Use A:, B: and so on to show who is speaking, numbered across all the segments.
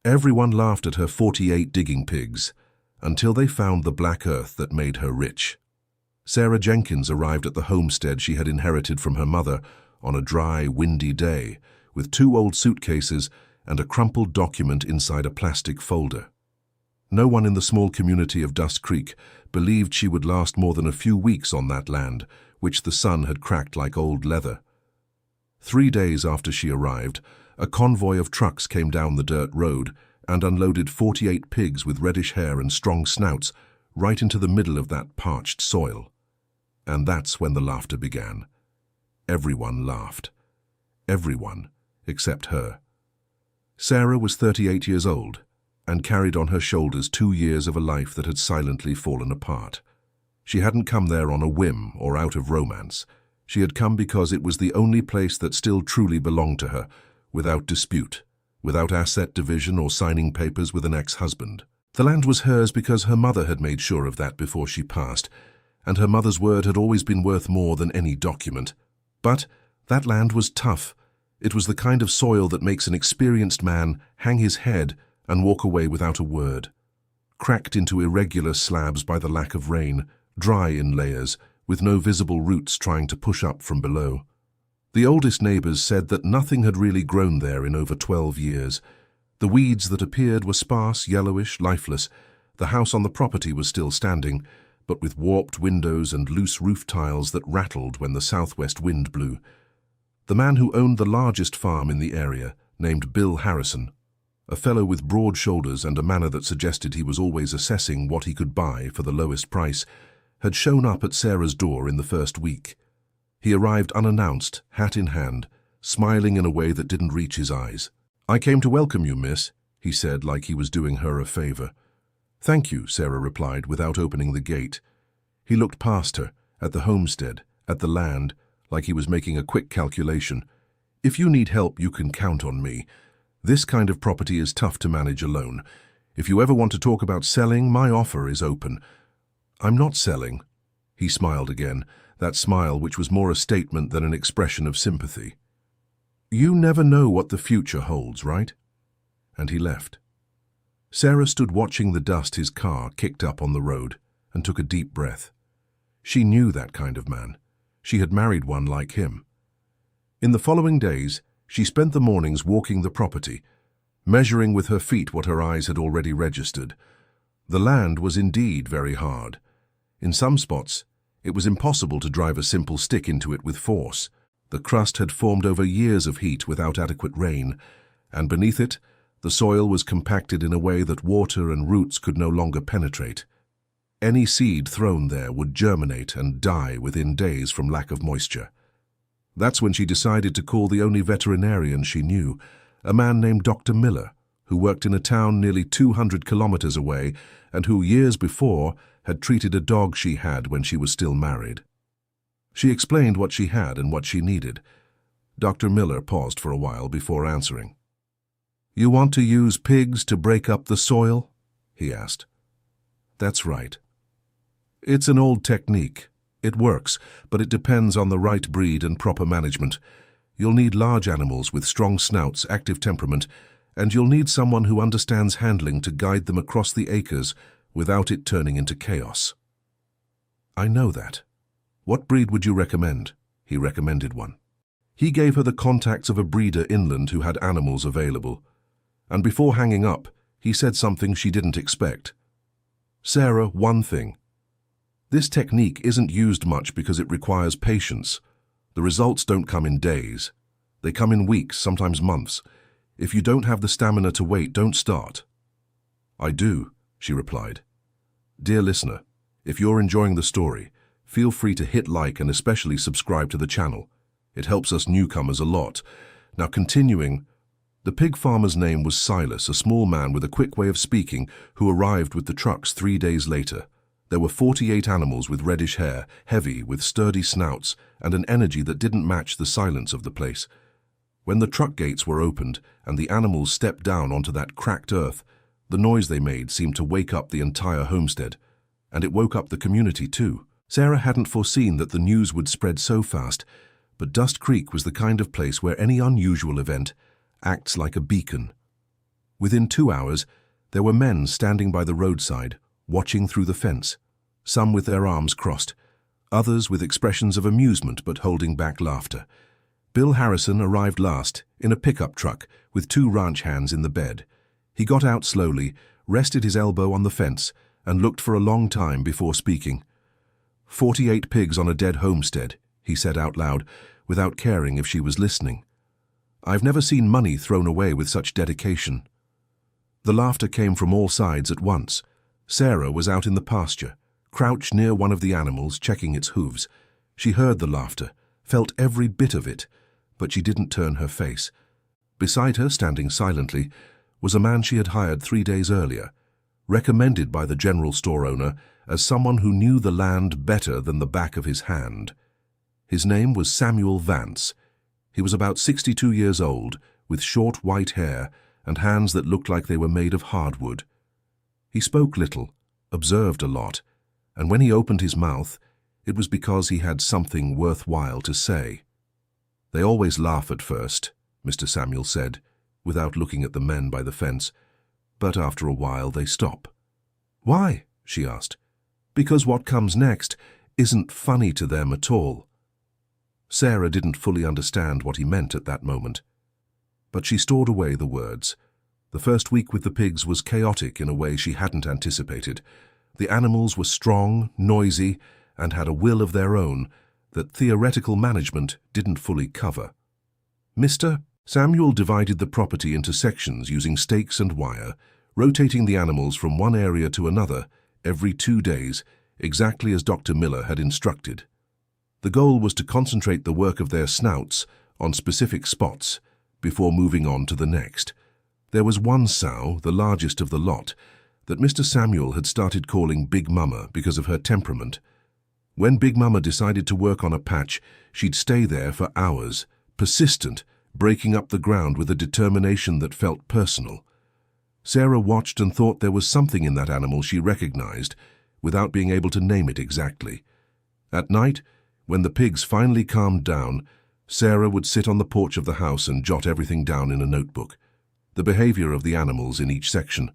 A: Everyone laughed at her 48 digging pigs, until they found the black earth that made her rich. Sarah Jenkins arrived at the homestead she had inherited from her mother on a dry, windy day, with 2 old suitcases and a crumpled document inside a plastic folder. No one in the small community of Dust Creek believed she would last more than a few weeks on that land, which the sun had cracked like old leather. 3 days after she arrived, a convoy of trucks came down the dirt road and unloaded 48 pigs with reddish hair and strong snouts right into the middle of that parched soil. And that's when the laughter began. Everyone laughed. Everyone, except her. Sarah was 38 years old and carried on her shoulders 2 years of a life that had silently fallen apart. She hadn't come there on a whim or out of romance. She had come because it was the only place that still truly belonged to her, without dispute, without asset division or signing papers with an ex-husband. The land was hers because her mother had made sure of that before she passed, and her mother's word had always been worth more than any document. But that land was tough. It was the kind of soil that makes an experienced man hang his head and walk away without a word. Cracked into irregular slabs by the lack of rain, dry in layers, with no visible roots trying to push up from below. The oldest neighbors said that nothing had really grown there in over 12 years. The weeds that appeared were sparse, yellowish, lifeless. The house on the property was still standing, but with warped windows and loose roof tiles that rattled when the southwest wind blew. The man who owned the largest farm in the area, named Bill Harrison, a fellow with broad shoulders and a manner that suggested he was always assessing what he could buy for the lowest price, had shown up at Sarah's door in the first week. He arrived unannounced, hat in hand, smiling in a way that didn't reach his eyes. "I came to welcome you, miss," he said, like he was doing her a favor. "Thank you," Sarah replied, without opening the gate. He looked past her, at the homestead, at the land, like he was making a quick calculation. "If you need help, you can count on me. This kind of property is tough to manage alone. If you ever want to talk about selling, my offer is open." "I'm not selling." He smiled again, that smile which was more a statement than an expression of sympathy. "You never know what the future holds, right?" And he left. Sarah stood watching the dust his car kicked up on the road and took a deep breath. She knew that kind of man. She had married one like him. In the following days, she spent the mornings walking the property, measuring with her feet what her eyes had already registered. The land was indeed very hard. In some spots, it was impossible to drive a simple stick into it with force. The crust had formed over years of heat without adequate rain, and beneath it, the soil was compacted in a way that water and roots could no longer penetrate. Any seed thrown there would germinate and die within days from lack of moisture. That's when she decided to call the only veterinarian she knew, a man named Dr. Miller, who worked in a town nearly 200 kilometers away and who, years before, had treated a dog she had when she was still married. She explained what she had and what she needed. Dr. Miller paused for a while before answering. "You want to use pigs to break up the soil?" he asked. "That's right. It's an old technique. It works, but it depends on the right breed and proper management. You'll need large animals with strong snouts, active temperament, and you'll need someone who understands handling to guide them across the acres without it turning into chaos." "I know that. What breed would you recommend?" He recommended one. He gave her the contacts of a breeder inland who had animals available. And before hanging up, he said something she didn't expect. "Sarah, one thing. This technique isn't used much because it requires patience. The results don't come in days. They come in weeks, sometimes months. If you don't have the stamina to wait, don't start." "I do," she replied. Dear listener, if you're enjoying the story, feel free to hit like and especially subscribe to the channel. It helps us newcomers a lot. Now continuing, the pig farmer's name was Silas, a small man with a quick way of speaking who arrived with the trucks 3 days later. There were 48 animals with reddish hair, heavy, with sturdy snouts, and an energy that didn't match the silence of the place. When the truck gates were opened and the animals stepped down onto that cracked earth, the noise they made seemed to wake up the entire homestead. And it woke up the community too. Sarah hadn't foreseen that the news would spread so fast, but Dust Creek was the kind of place where any unusual event acts like a beacon. Within 2 hours, there were men standing by the roadside, watching through the fence, some with their arms crossed, others with expressions of amusement but holding back laughter. Bill Harrison arrived last, in a pickup truck, with 2 ranch hands in the bed. He got out slowly, rested his elbow on the fence, and looked for a long time before speaking. 48 pigs on a dead homestead, he said out loud, without caring if she was listening. I've never seen money thrown away with such dedication. The laughter came from all sides at once. Sarah was out in the pasture, crouched near one of the animals, checking its hooves. She heard the laughter, felt every bit of it, but she didn't turn her face. Beside her, standing silently, was a man she had hired 3 days earlier, recommended by the general store owner as someone who knew the land better than the back of his hand. His name was Samuel Vance. He was about 62 years old, with short white hair and hands that looked like they were made of hardwood. He spoke little, observed a lot, and when he opened his mouth, it was because he had something worthwhile to say. They always laugh at first, Mr. Samuel said, without looking at the men by the fence, but after a while they stop. Why? She asked. Because what comes next isn't funny to them at all. Sarah didn't fully understand what he meant at that moment, but she stored away the words. The first week with the pigs was chaotic in a way she hadn't anticipated. The animals were strong, noisy, and had a will of their own that theoretical management didn't fully cover. Mr. Samuel divided the property into sections using stakes and wire, rotating the animals from one area to another every 2 days, exactly as Dr. Miller had instructed. The goal was to concentrate the work of their snouts on specific spots before moving on to the next. There was one sow, the largest of the lot, that Mr. Samuel had started calling Big Mama because of her temperament. When Big Mama decided to work on a patch, she'd stay there for hours, persistent, breaking up the ground with a determination that felt personal. Sarah watched and thought there was something in that animal she recognized, without being able to name it exactly. At night, when the pigs finally calmed down, Sarah would sit on the porch of the house and jot everything down in a notebook. The behavior of the animals in each section,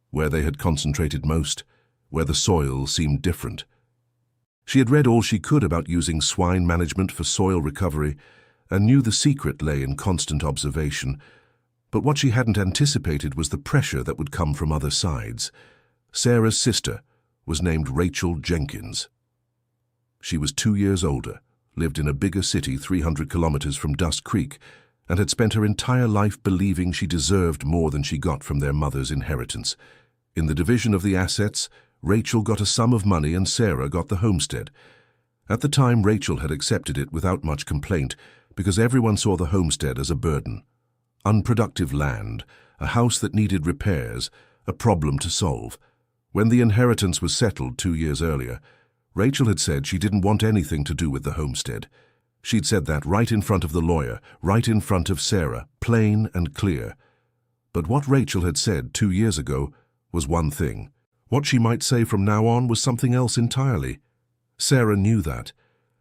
A: where they had concentrated most, where the soil seemed different. She had read all she could about using swine management for soil recovery and knew the secret lay in constant observation, but what she hadn't anticipated was the pressure that would come from other sides. Sarah's sister was named Rachel Jenkins. She was 2 years older, lived in a bigger city 300 kilometers from Dust Creek, and had spent her entire life believing she deserved more than she got from their mother's inheritance. In the division of the assets, Rachel got a sum of money and Sarah got the homestead. At the time, Rachel had accepted it without much complaint because everyone saw the homestead as a burden. Unproductive land, a house that needed repairs, a problem to solve. When the inheritance was settled 2 years earlier, Rachel had said she didn't want anything to do with the homestead. She'd said that right in front of the lawyer, right in front of Sarah, plain and clear. But what Rachel had said 2 years ago was one thing. What she might say from now on was something else entirely. Sarah knew that,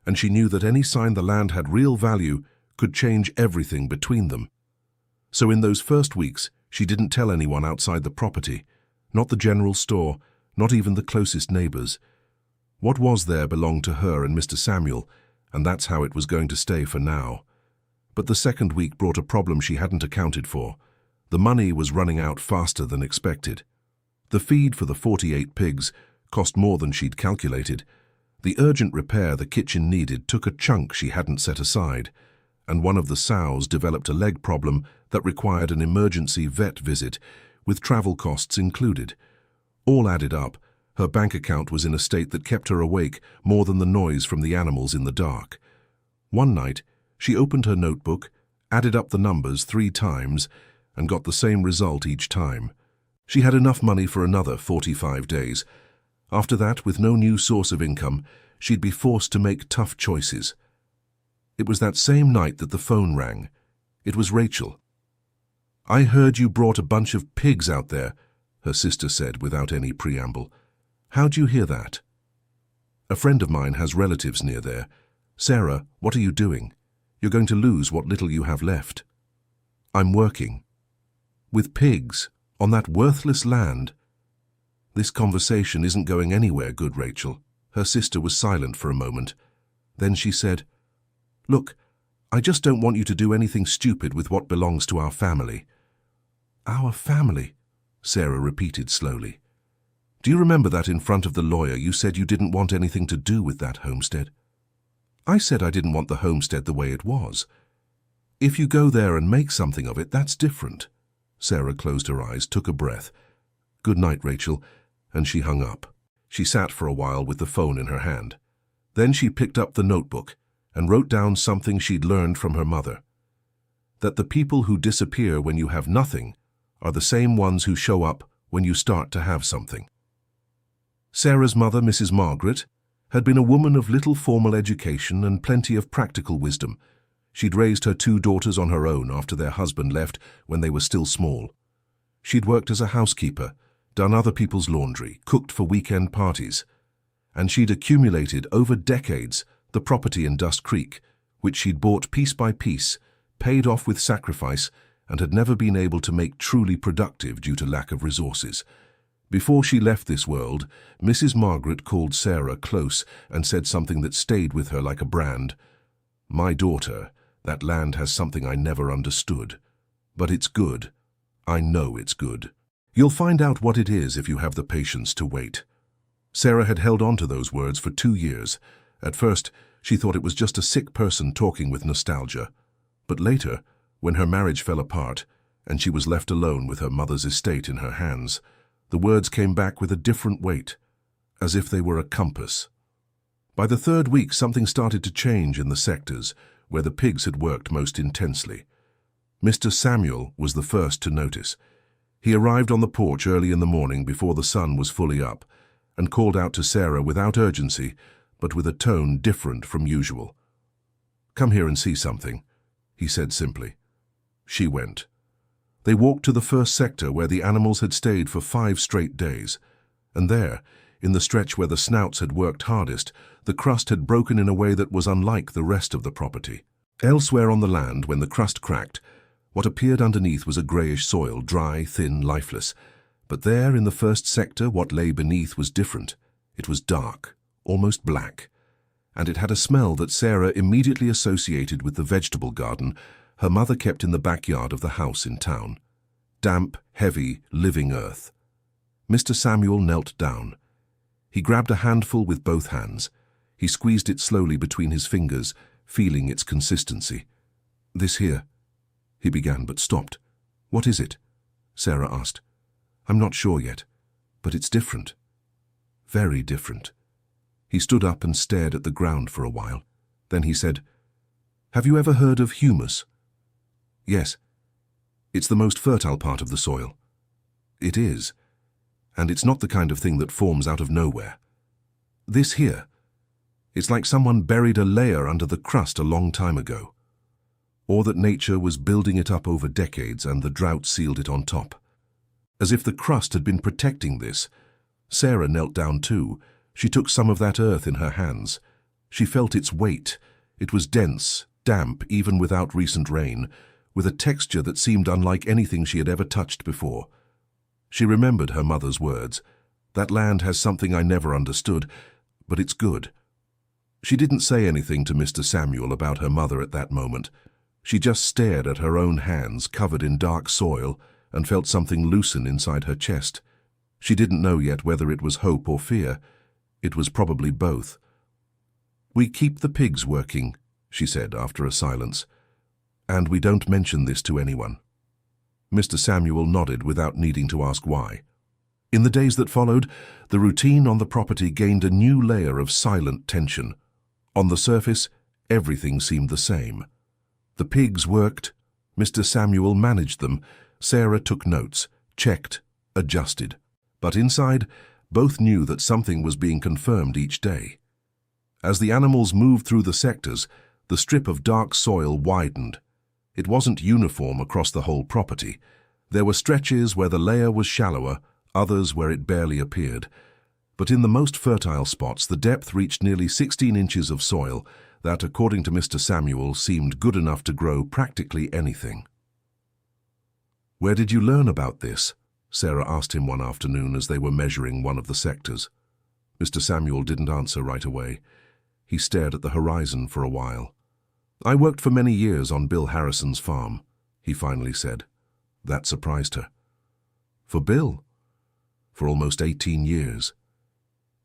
A: and she knew that any sign the land had real value could change everything between them. So in those first weeks, she didn't tell anyone outside the property, not the general store, not even the closest neighbors. What was there belonged to her and Mr. Samuel, and that's how it was going to stay for now. But the second week brought a problem she hadn't accounted for. The money was running out faster than expected. The feed for the 48 pigs cost more than she'd calculated. The urgent repair the kitchen needed took a chunk she hadn't set aside, and one of the sows developed a leg problem that required an emergency vet visit, with travel costs included. All added up, her bank account was in a state that kept her awake more than the noise from the animals in the dark. One night, she opened her notebook, added up the numbers 3 times, and got the same result each time. She had enough money for another 45 days. After that, with no new source of income, she'd be forced to make tough choices. It was that same night that the phone rang. It was Rachel. "I heard you brought a bunch of pigs out there," her sister said without any preamble. "How'd you hear that?" "A friend of mine has relatives near there. Sarah, what are you doing? You're going to lose what little you have left." "I'm working." "With pigs? On that worthless land. This conversation isn't going anywhere, good Rachel. Her sister was silent for a moment. Then she said, "Look, I just don't want you to do anything stupid with what belongs to our family." "Our family," Sarah repeated slowly. "Do you remember that in front of the lawyer you said you didn't want anything to do with that homestead?" "I said I didn't want the homestead the way it was. If you go there and make something of it, that's different." Sarah closed her eyes, took a breath. "Good night, Rachel," and she hung up. She sat for a while with the phone in her hand. Then she picked up the notebook and wrote down something she'd learned from her mother. That the people who disappear when you have nothing are the same ones who show up when you start to have something. Sarah's mother, Mrs. Margaret, had been a woman of little formal education and plenty of practical wisdom. She'd raised her 2 daughters on her own after their husband left when they were still small. She'd worked as a housekeeper, done other people's laundry, cooked for weekend parties, and she'd accumulated over decades the property in Dust Creek, which she'd bought piece by piece, paid off with sacrifice, and had never been able to make truly productive due to lack of resources. Before she left this world, Mrs. Margaret called Sarah close and said something that stayed with her like a brand. "My daughter, that land has something I never understood. But it's good. I know it's good. You'll find out what it is if you have the patience to wait." Sarah had held on to those words for 2 years. At first, she thought it was just a sick person talking with nostalgia. But later, when her marriage fell apart and she was left alone with her mother's estate in her hands, the words came back with a different weight, as if they were a compass. By the 3rd week, something started to change in the sectors where the pigs had worked most intensely. Mr. Samuel was the first to notice. He arrived on the porch early in the morning before the sun was fully up and called out to Sarah without urgency, but with a tone different from usual. "Come here and see something," he said simply. She went. They walked to the first sector where the animals had stayed for 5 straight days, and there, in the stretch where the snouts had worked hardest, the crust had broken in a way that was unlike the rest of the property. Elsewhere on the land, when the crust cracked, what appeared underneath was a greyish soil, dry, thin, lifeless. But there, in the first sector, what lay beneath was different. It was dark, almost black, and it had a smell that Sarah immediately associated with the vegetable garden her mother kept in the backyard of the house in town. Damp, heavy, living earth. Mr. Samuel knelt down. He grabbed a handful with both hands. He squeezed it slowly between his fingers, feeling its consistency. "This here," he began, but stopped. "What is it?" Sarah asked. "I'm not sure yet, but it's different. Very different." He stood up and stared at the ground for a while. Then he said, "Have you ever heard of humus?" "Yes. It's the most fertile part of the soil." "It is. And it's not the kind of thing that forms out of nowhere. This here, it's like someone buried a layer under the crust a long time ago. Or that nature was building it up over decades and the drought sealed it on top. As if the crust had been protecting this." Sarah knelt down too. She took some of that earth in her hands. She felt its weight. It was dense, damp, even without recent rain, with a texture that seemed unlike anything she had ever touched before. She remembered her mother's words. "That land has something I never understood, but it's good." She didn't say anything to Mr. Samuel about her mother at that moment. She just stared at her own hands covered in dark soil and felt something loosen inside her chest. She didn't know yet whether it was hope or fear. It was probably both. "We keep the pigs working," she said after a silence. "And we don't mention this to anyone." Mr. Samuel nodded without needing to ask why. In the days that followed, the routine on the property gained a new layer of silent tension. On the surface, everything seemed the same. The pigs worked, Mr. Samuel managed them, Sarah took notes, checked, adjusted. But inside, both knew that something was being confirmed each day. As the animals moved through the sectors, the strip of dark soil widened. It wasn't uniform across the whole property. There were stretches where the layer was shallower, others where it barely appeared. But in the most fertile spots, the depth reached nearly 16 inches of soil that, according to Mr. Samuel, seemed good enough to grow practically anything. "Where did you learn about this?" Sarah asked him one afternoon as they were measuring one of the sectors. Mr. Samuel didn't answer right away. He stared at the horizon for a while. "I worked for many years on Bill Harrison's farm," he finally said. That surprised her. "For Bill?" "For almost 18 years.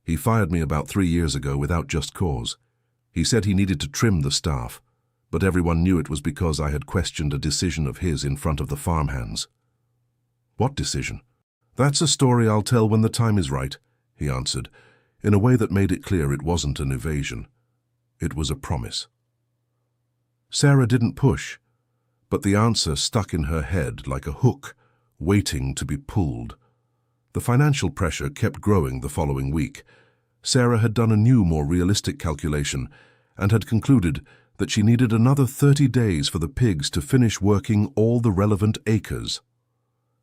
A: He fired me about 3 years ago without just cause. He said he needed to trim the staff, but everyone knew it was because I had questioned a decision of his in front of the farmhands." "What decision?" "That's a story I'll tell when the time is right," he answered, in a way that made it clear it wasn't an evasion. It was a promise. Sarah didn't push, but the answer stuck in her head like a hook, waiting to be pulled. The financial pressure kept growing the following week. Sarah had done a new, more realistic calculation and had concluded that she needed another 30 days for the pigs to finish working all the relevant acres.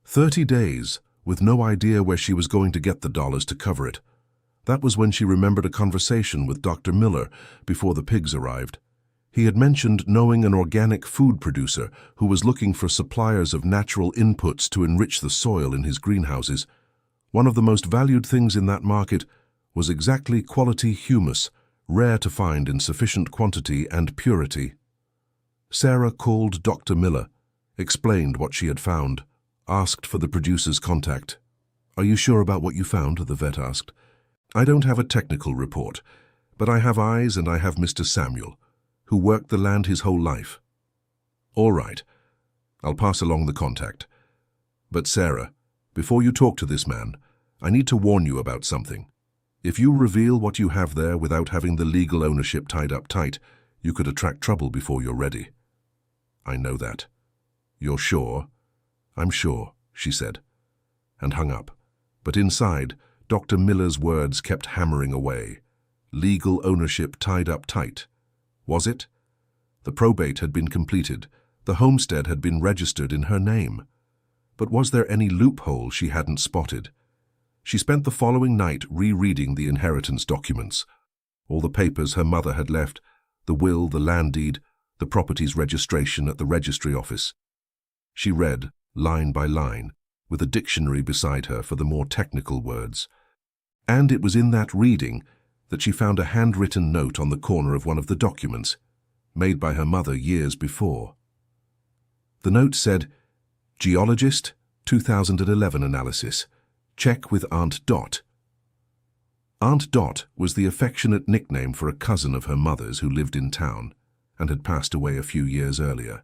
A: 30 days, with no idea where she was going to get the dollars to cover it. That was when she remembered a conversation with Dr. Miller before the pigs arrived. He had mentioned knowing an organic food producer who was looking for suppliers of natural inputs to enrich the soil in his greenhouses. One of the most valued things in that market was exactly quality humus, rare to find in sufficient quantity and purity. Sarah called Dr. Miller, explained what she had found, asked for the producer's contact. "Are you sure about what you found?" the vet asked. "I don't have a technical report, but I have eyes and I have Mr. Samuel, who worked the land his whole life." "All right, I'll pass along the contact. But Sarah, before you talk to this man, I need to warn you about something. If you reveal what you have there without having the legal ownership tied up tight, you could attract trouble before you're ready." "I know that." "You're sure?" "I'm sure," she said, and hung up. But inside, Dr. Miller's words kept hammering away. Legal ownership tied up tight. Was it? The probate had been completed. The homestead had been registered in her name. But was there any loophole she hadn't spotted? She spent the following night rereading the inheritance documents. All the papers her mother had left, the will, the land deed, the property's registration at the registry office. She read, line by line, with a dictionary beside her for the more technical words. And it was in that reading that she found a handwritten note on the corner of one of the documents, made by her mother years before. The note said, "Geologist, 2011 analysis. Check with Aunt Dot." Aunt Dot was the affectionate nickname for a cousin of her mother's who lived in town and had passed away a few years earlier.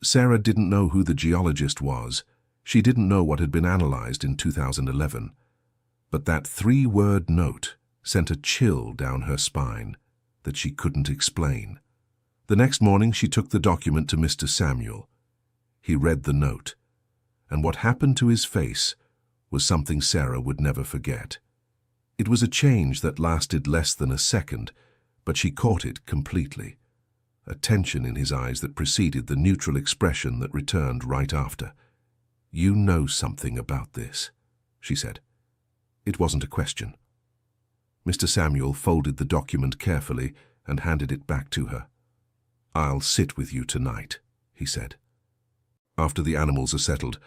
A: Sarah didn't know who the geologist was. She didn't know what had been analyzed in 2011. But that 3-word note sent a chill down her spine that she couldn't explain. The next morning she took the document to Mr. Samuel. He read the note, and what happened to his face was something Sarah would never forget. It was a change that lasted less than a second, but she caught it completely. A tension in his eyes that preceded the neutral expression that returned right after. "You know something about this," she said. It wasn't a question. Mr. Samuel folded the document carefully and handed it back to her. "I'll sit with you tonight," he said. After the animals are settled,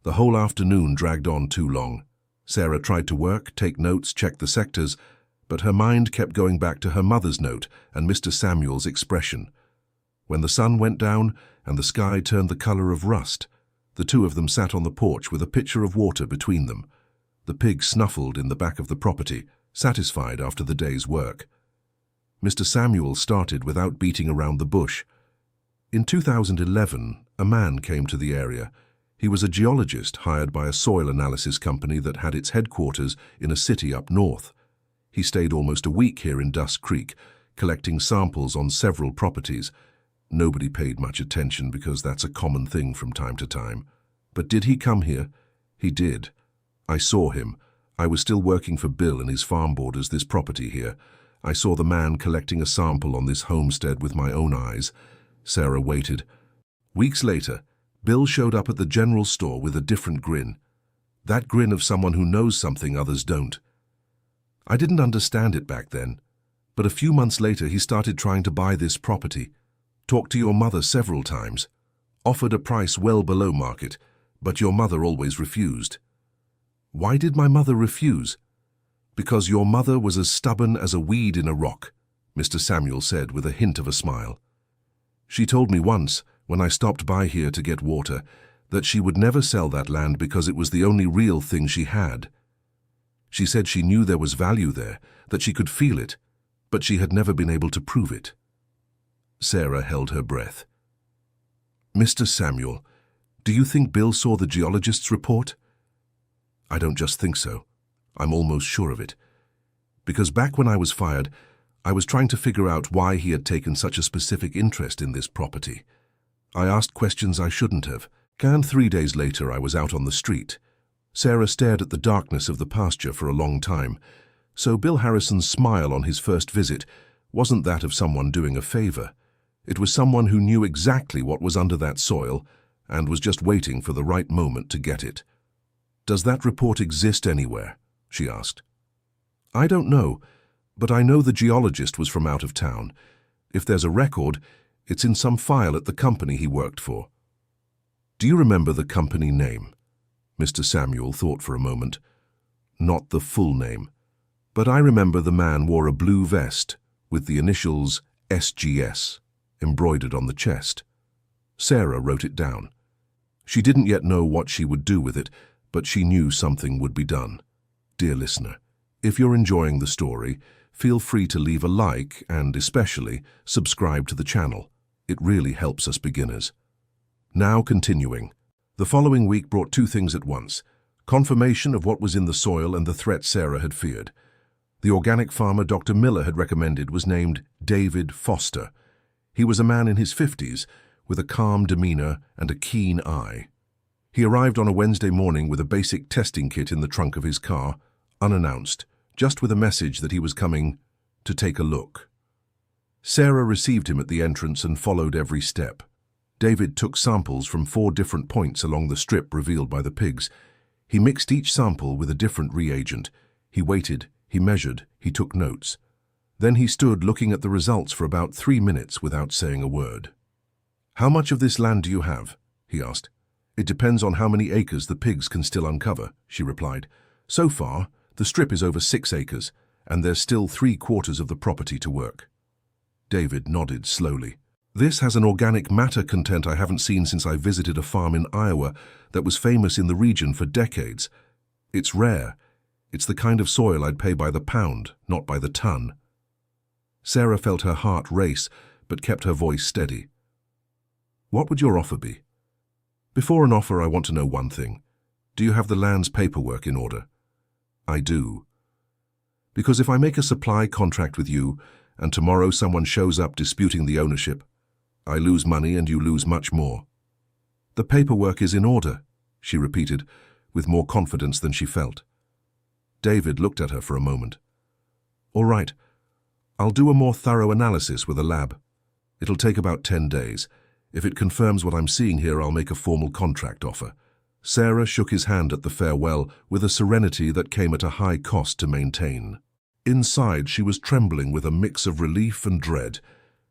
A: the whole afternoon dragged on too long. Sarah tried to work, take notes, check the sectors, but her mind kept going back to her mother's note and Mr. Samuel's expression. When the sun went down and the sky turned the color of rust, the two of them sat on the porch with a pitcher of water between them. The pig snuffled in the back of the property, satisfied after the day's work. Mr. Samuel started without beating around the bush. In 2011, a man came to the area. He was a geologist hired by a soil analysis company that had its headquarters in a city up north. He stayed almost a week here in Dusk Creek, collecting samples on several properties. Nobody paid much attention because that's a common thing from time to time. But did he come here? He did. I saw him. I was still working for Bill and his farm borders this property here. I saw the man collecting a sample on this homestead with my own eyes. Sarah waited. Weeks later, Bill showed up at the general store with a different grin. That grin of someone who knows something others don't. I didn't understand it back then, but a few months later he started trying to buy this property. Talked to your mother several times. Offered a price well below market, but your mother always refused. Why did my mother refuse? Because your mother was as stubborn as a weed in a rock, Mr. Samuel said with a hint of a smile. She told me once, when I stopped by here to get water, that she would never sell that land because it was the only real thing she had. She said she knew there was value there, that she could feel it, but she had never been able to prove it. Sarah held her breath. Mr. Samuel, do you think Bill saw the geologist's report? I don't just think so. I'm almost sure of it. Because back when I was fired, I was trying to figure out why he had taken such a specific interest in this property. I asked questions I shouldn't have. And 3 days later, I was out on the street. Sarah stared at the darkness of the pasture for a long time, so Bill Harrison's smile on his first visit wasn't that of someone doing a favor. It was someone who knew exactly what was under that soil and was just waiting for the right moment to get it. Does that report exist anywhere? She asked. I don't know, but I know the geologist was from out of town. If there's a record, it's in some file at the company he worked for. Do you remember the company name? Mr. Samuel thought for a moment. Not the full name, but I remember the man wore a blue vest with the initials SGS embroidered on the chest. Sarah wrote it down. She didn't yet know what she would do with it, but she knew something would be done. Dear listener, if you're enjoying the story, feel free to leave a like and especially subscribe to the channel. It really helps us beginners. Now continuing. The following week brought two things at once: confirmation of what was in the soil and the threat Sarah had feared. The organic farmer Dr. Miller had recommended was named David Foster. He was a man in his 50s, with a calm demeanor and a keen eye. He arrived on a Wednesday morning with a basic testing kit in the trunk of his car, unannounced, just with a message that he was coming to take a look. Sarah received him at the entrance and followed every step. David took samples from 4 different points along the strip revealed by the pigs. He mixed each sample with a different reagent. He waited, he measured, he took notes. Then he stood looking at the results for about 3 minutes without saying a word. How much of this land do you have? He asked. It depends on how many acres the pigs can still uncover, she replied. So far, the strip is over 6 acres, and there's still 3/4 of the property to work. David nodded slowly. This has an organic matter content I haven't seen since I visited a farm in Iowa that was famous in the region for decades. It's rare. It's the kind of soil I'd pay by the pound, not by the ton. Sarah felt her heart race, but kept her voice steady. What would your offer be? Before an offer, I want to know one thing. Do you have the land's paperwork in order? I do. Because if I make a supply contract with you, and tomorrow someone shows up disputing the ownership, I lose money and you lose much more. The paperwork is in order, she repeated, with more confidence than she felt. David looked at her for a moment. All right, I'll do a more thorough analysis with a lab. It'll take about 10 days. If it confirms what I'm seeing here, I'll make a formal contract offer. Sarah shook his hand at the farewell with a serenity that came at a high cost to maintain. Inside, she was trembling with a mix of relief and dread,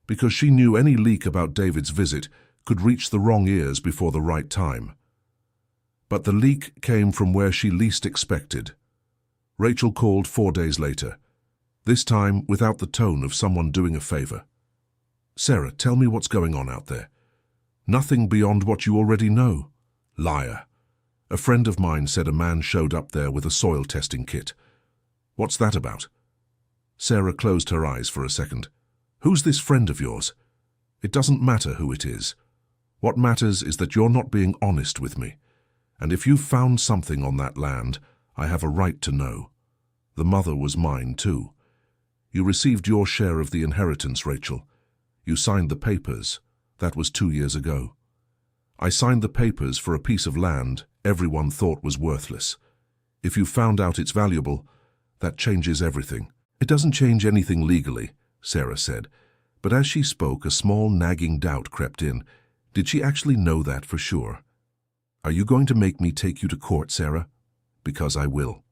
A: because she knew any leak about David's visit could reach the wrong ears before the right time. But the leak came from where she least expected. Rachel called 4 days later, this time without the tone of someone doing a favor. Sarah, tell me what's going on out there. Nothing beyond what you already know. Liar. A friend of mine said a man showed up there with a soil testing kit. What's that about? Sarah closed her eyes for a second. Who's this friend of yours? It doesn't matter who it is. What matters is that you're not being honest with me. And if you've found something on that land, I have a right to know. The mother was mine too. You received your share of the inheritance, Rachel. You signed the papers. That was 2 years ago. I signed the papers for a piece of land everyone thought was worthless. If you found out it's valuable, that changes everything. It doesn't change anything legally, Sarah said, but as she spoke, a small nagging doubt crept in. Did she actually know that for sure? Are you going to make me take you to court, Sarah? Because I will.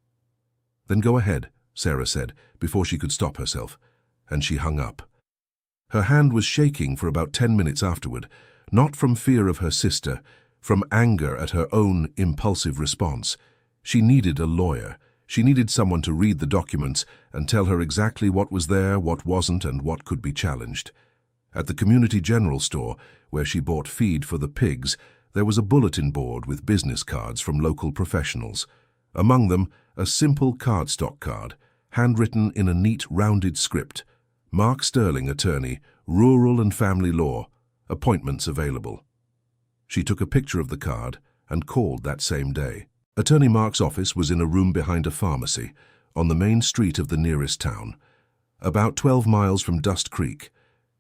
A: Then go ahead, Sarah said, before she could stop herself, and she hung up. Her hand was shaking for about 10 minutes afterward, not from fear of her sister, from anger at her own impulsive response. She needed a lawyer. She needed someone to read the documents and tell her exactly what was there, what wasn't, and what could be challenged. At the community general store, where she bought feed for the pigs, there was a bulletin board with business cards from local professionals. Among them, a simple cardstock card, handwritten in a neat, rounded script. Mark Sterling, attorney, rural and family law, appointments available. She took a picture of the card and called that same day. Attorney Mark's office was in a room behind a pharmacy, on the main street of the nearest town, about 12 miles from Dust Creek.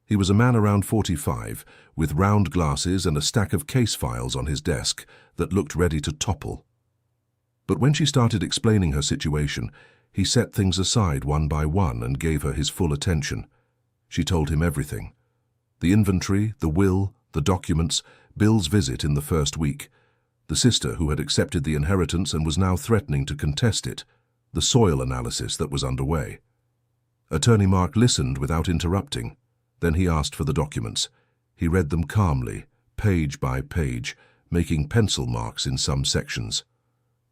A: He was a man around 45, with round glasses and a stack of case files on his desk that looked ready to topple. But when she started explaining her situation, he set things aside one by one and gave her his full attention. She told him everything. The inventory, the will, the documents, Bill's visit in the first week, the sister who had accepted the inheritance and was now threatening to contest it, the soil analysis that was underway. Attorney Mark listened without interrupting. Then he asked for the documents. He read them calmly, page by page, making pencil marks in some sections.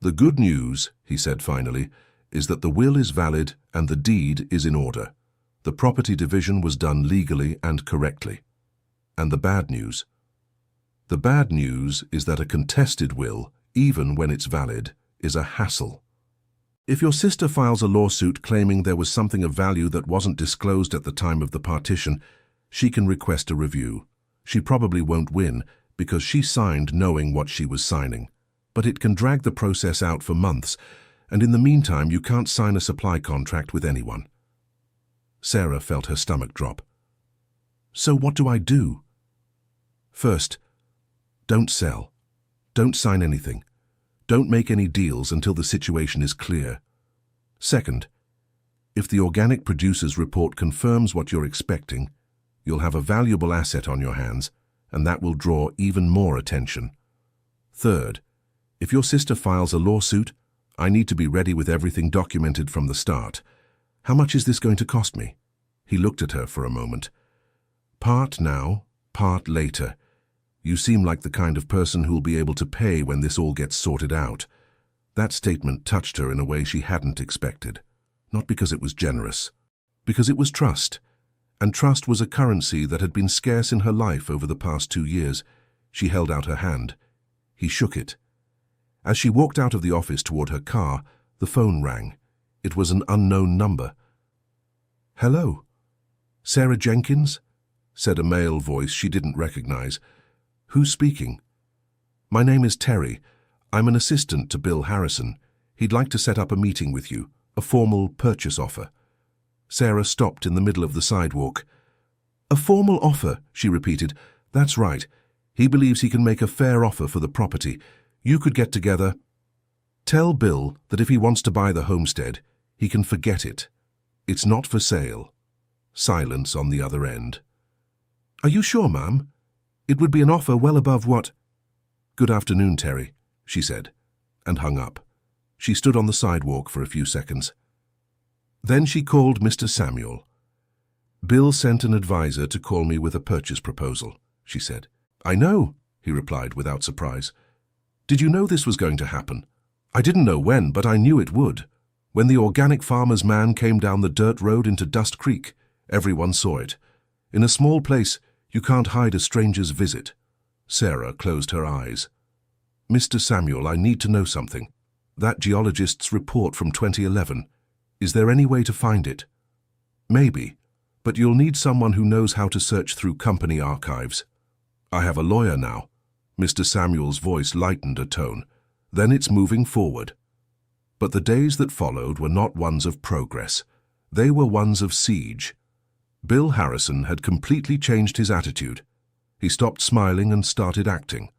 A: "The good news," he said finally, "is that the will is valid and the deed is in order. The property division was done legally and correctly. And the bad news? The bad news is that a contested will, even when it's valid, is a hassle. If your sister files a lawsuit claiming there was something of value that wasn't disclosed at the time of the partition, she can request a review. She probably won't win because she signed knowing what she was signing. But it can drag the process out for months, and in the meantime you can't sign a supply contract with anyone." Sarah felt her stomach drop. "So what do I do?" "First, don't sell. Don't sign anything. Don't make any deals until the situation is clear. Second, if the organic producer's report confirms what you're expecting, you'll have a valuable asset on your hands, and that will draw even more attention. Third, if your sister files a lawsuit, I need to be ready with everything documented from the start. How much is this going to cost me?" He looked at her for a moment. "Part now, part later. You seem like the kind of person who'll be able to pay when this all gets sorted out." That statement touched her in a way she hadn't expected. Not because it was generous, because it was trust. And trust was a currency that had been scarce in her life over the past 2 years. She held out her hand. He shook it. As she walked out of the office toward her car, the phone rang. It was an unknown number. "Hello? Sarah Jenkins?" said a male voice she didn't recognize. "Who's speaking?" "My name is Terry. I'm an assistant to Bill Harrison. He'd like to set up a meeting with you, a formal purchase offer." Sarah stopped in the middle of the sidewalk. "A formal offer," she repeated. "That's right. He believes he can make a fair offer for the property. You could get together. Tell Bill that if he wants to buy the homestead, he can forget it. It's not for sale." Silence on the other end. "Are you sure, ma'am? It would be an offer well above what—" "Good afternoon, Terry," she said, and hung up. She stood on the sidewalk for a few seconds. Then she called Mr. Samuel. "Bill sent an advisor to call me with a purchase proposal," she said. "I know," he replied without surprise. "Did you know this was going to happen?" "I didn't know when, but I knew it would. When the organic farmer's man came down the dirt road into Dust Creek, everyone saw it. In a small place, you can't hide a stranger's visit." Sarah closed her eyes. "Mr. Samuel, I need to know something. That geologist's report from 2011, is there any way to find it?" "Maybe, but you'll need someone who knows how to search through company archives." "I have a lawyer now." Mr. Samuel's voice lightened a tone. "Then it's moving forward." But the days that followed were not ones of progress. They were ones of siege. Bill Harrison had completely changed his attitude. He stopped smiling and started acting.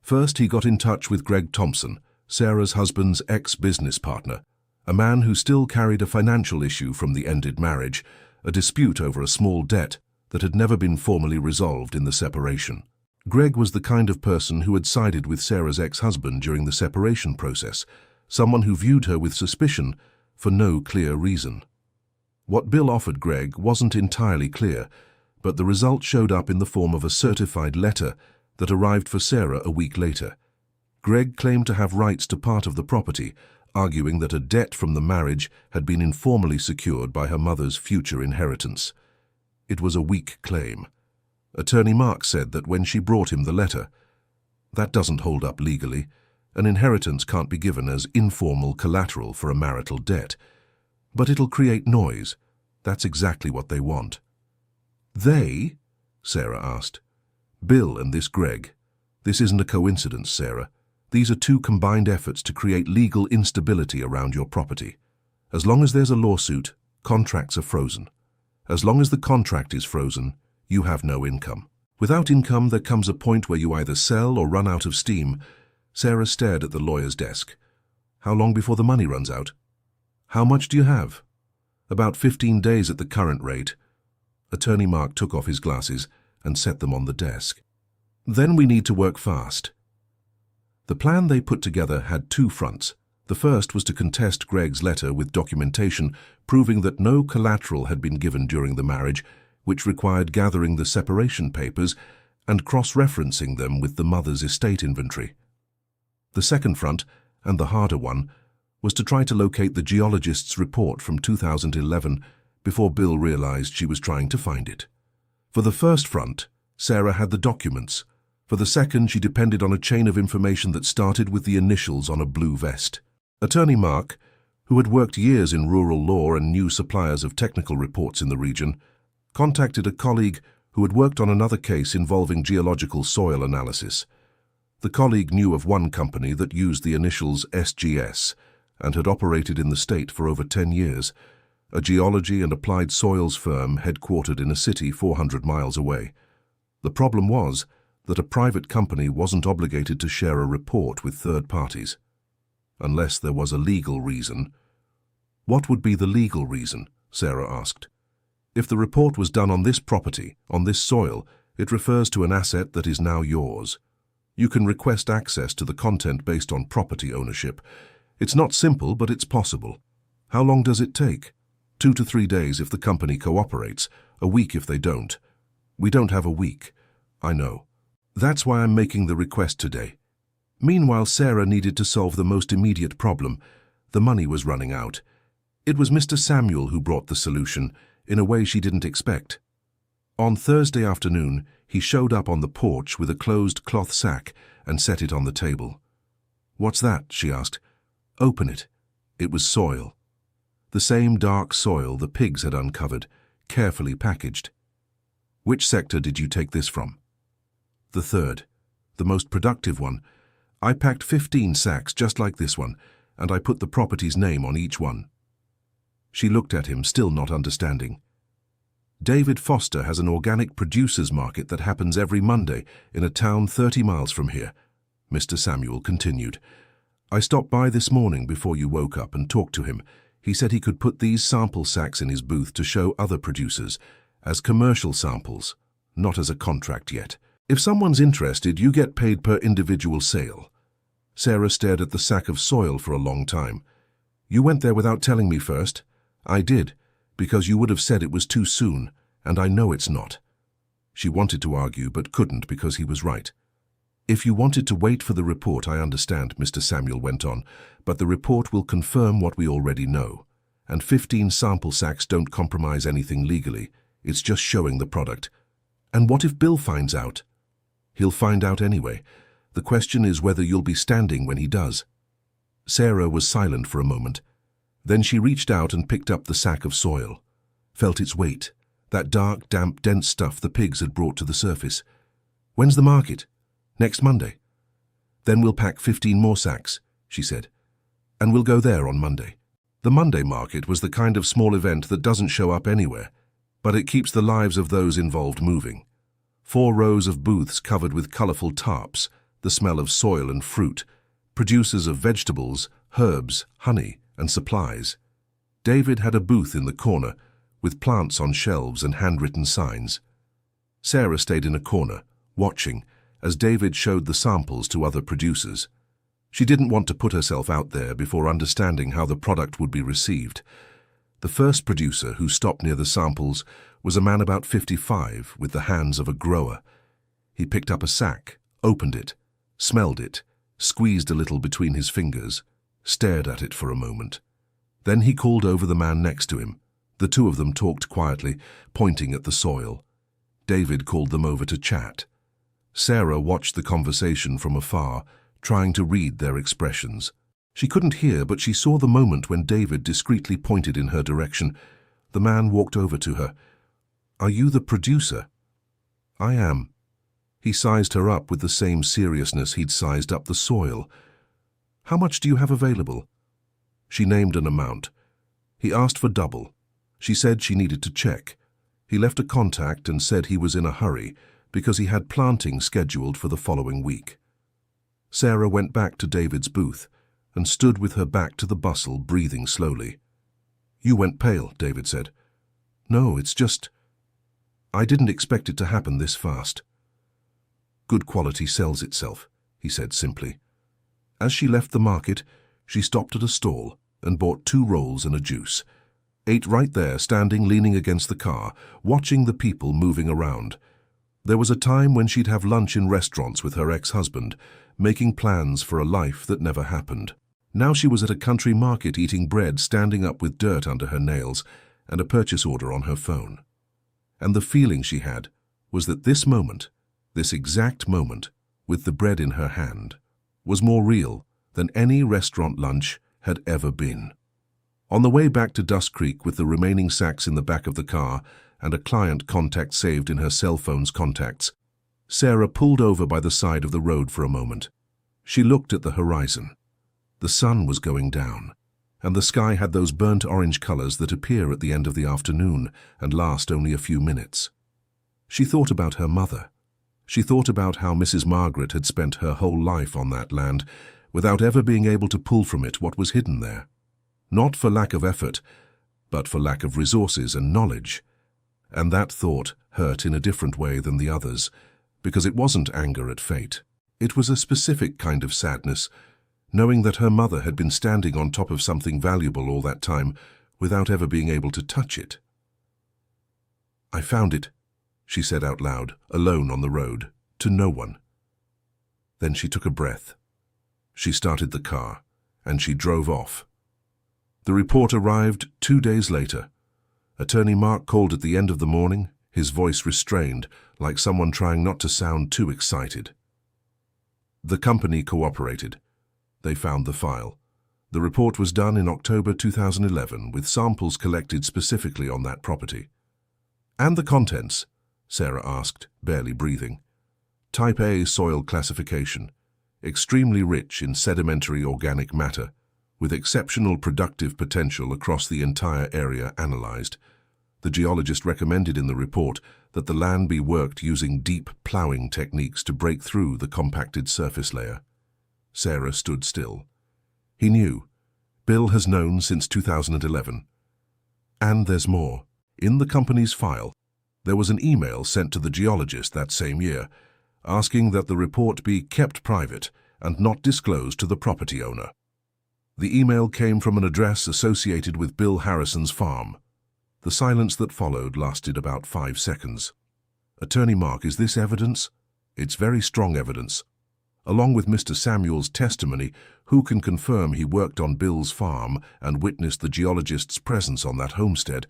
A: First, he got in touch with Greg Thompson, Sarah's husband's ex-business partner, a man who still carried a financial issue from the ended marriage, a dispute over a small debt that had never been formally resolved in the separation. Greg was the kind of person who had sided with Sarah's ex-husband during the separation process, someone who viewed her with suspicion for no clear reason. What Bill offered Greg wasn't entirely clear, but the result showed up in the form of a certified letter that arrived for Sarah a week later. Greg claimed to have rights to part of the property, arguing that a debt from the marriage had been informally secured by her mother's future inheritance. It was a weak claim. Attorney Mark said that when she brought him the letter, "That doesn't hold up legally. An inheritance can't be given as informal collateral for a marital debt. But it'll create noise. That's exactly what they want." "They?" Sarah asked. "Bill and this Greg. This isn't a coincidence, Sarah. These are two combined efforts to create legal instability around your property. As long as there's a lawsuit, contracts are frozen. As long as the contract is frozen, you have no income. Without income, there comes a point where you either sell or run out of steam." Sarah stared at the lawyer's desk. "How long before the money runs out?" "How much do you have?" "About 15 days at the current rate." Attorney Mark took off his glasses and set them on the desk. "Then we need to work fast." The plan they put together had two fronts. The first was to contest Greg's letter with documentation proving that no collateral had been given during the marriage, which required gathering the separation papers and cross-referencing them with the mother's estate inventory. The second front, and the harder one, was to try to locate the geologist's report from 2011 before Bill realized she was trying to find it. For the first front, Sarah had the documents. For the second, she depended on a chain of information that started with the initials on a blue vest. Attorney Mark, who had worked years in rural law and knew suppliers of technical reports in the region, contacted a colleague who had worked on another case involving geological soil analysis. The colleague knew of one company that used the initials SGS and had operated in the state for over 10 years, a geology and applied soils firm headquartered in a city 400 miles away. The problem was that a private company wasn't obligated to share a report with third parties, unless there was a legal reason. What would be the legal reason? Sarah asked. If the report was done on this property, on this soil, it refers to an asset that is now yours. You can request access to the content based on property ownership. It's not simple, but it's possible. How long does it take? 2 to 3 days if the company cooperates, a week if they don't. We don't have a week. I know. That's why I'm making the request today. Meanwhile, Sarah needed to solve the most immediate problem. The money was running out. It was Mr. Samuel who brought the solution, in a way she didn't expect. On Thursday afternoon, he showed up on the porch with a closed cloth sack and set it on the table. "What's that?" she asked. "Open it." It was soil. The same dark soil the pigs had uncovered, carefully packaged. "Which sector did you take this from?" "The third, the most productive one. I packed 15 sacks just like this one, and I put the property's name on each one." She looked at him, still not understanding. "David Foster has an organic producers market that happens every Monday in a town 30 miles from here," Mr. Samuel continued. "I stopped by this morning before you woke up and talked to him. He said he could put these sample sacks in his booth to show other producers, as commercial samples, not as a contract yet. If someone's interested, you get paid per individual sale." Sarah stared at the sack of soil for a long time. "You went there without telling me first?" "I did, because you would have said it was too soon, and I know it's not." She wanted to argue, but couldn't because he was right. "If you wanted to wait for the report, I understand," Mr. Samuel went on, "but the report will confirm what we already know. And 15 sample sacks don't compromise anything legally. It's just showing the product. And what if Bill finds out?" "He'll find out anyway. The question is whether you'll be standing when he does." Sarah was silent for a moment. Then she reached out and picked up the sack of soil, felt its weight, that dark, damp, dense stuff the pigs had brought to the surface. "When's the market?" "Next Monday." "Then we'll pack 15 more sacks," she said, "and we'll go there on Monday." The Monday market was the kind of small event that doesn't show up anywhere, but it keeps the lives of those involved moving. 4 rows of booths covered with colorful tarps, the smell of soil and fruit, producers of vegetables, herbs, honey, and supplies. David had a booth in the corner, with plants on shelves and handwritten signs. Sarah stayed in a corner, watching, as David showed the samples to other producers. She didn't want to put herself out there before understanding how the product would be received. The first producer who stopped near the samples was a man about 55 with the hands of a grower. He picked up a sack, opened it, smelled it, squeezed a little between his fingers, stared at it for a moment. Then he called over the man next to him. The two of them talked quietly, pointing at the soil. David called them over to chat. Sarah watched the conversation from afar, trying to read their expressions. She couldn't hear, but she saw the moment when David discreetly pointed in her direction. The man walked over to her. "Are you the producer?" "I am." He sized her up with the same seriousness he'd sized up the soil. "How much do you have available?" She named an amount. He asked for double. She said she needed to check. He left a contact and said he was in a hurry because he had planting scheduled for the following week. Sarah went back to David's booth and stood with her back to the bustle, breathing slowly. "You went pale," David said. "No, it's just... I didn't expect it to happen this fast." "Good quality sells itself," he said simply. As she left the market, she stopped at a stall and bought 2 rolls and a juice. Ate right there, standing leaning against the car, watching the people moving around. There was a time when she'd have lunch in restaurants with her ex-husband, making plans for a life that never happened. Now she was at a country market eating bread, standing up with dirt under her nails and a purchase order on her phone. And the feeling she had was that this moment, this exact moment, with the bread in her hand, was more real than any restaurant lunch had ever been. On the way back to Dust Creek with the remaining sacks in the back of the car and a client contact saved in her cell phone's contacts, Sarah pulled over by the side of the road for a moment. She looked at the horizon. The sun was going down, and the sky had those burnt orange colors that appear at the end of the afternoon and last only a few minutes. She thought about her mother. She thought about how Mrs. Margaret had spent her whole life on that land without ever being able to pull from it what was hidden there. Not for lack of effort, but for lack of resources and knowledge. And that thought hurt in a different way than the others, because it wasn't anger at fate. It was a specific kind of sadness, knowing that her mother had been standing on top of something valuable all that time without ever being able to touch it. "I found it," she said out loud, alone on the road, to no one. Then she took a breath. She started the car, and she drove off. The report arrived 2 days later. Attorney Mark called at the end of the morning, his voice restrained, like someone trying not to sound too excited. The company cooperated. They found the file. The report was done in October 2011, with samples collected specifically on that property. "And the contents?" Sarah asked, barely breathing. "Type A soil classification, extremely rich in sedimentary organic matter, with exceptional productive potential across the entire area analyzed. The geologist recommended in the report that the land be worked using deep plowing techniques to break through the compacted surface layer." Sarah stood still. He knew. Bill has known since 2011. And there's more. In the company's file, there was an email sent to the geologist that same year, asking that the report be kept private and not disclosed to the property owner. The email came from an address associated with Bill Harrison's farm. The silence that followed lasted about 5 seconds. "Attorney Mark, is this evidence?" "It's very strong evidence. Along with Mr. Samuel's testimony, who can confirm he worked on Bill's farm and witnessed the geologist's presence on that homestead,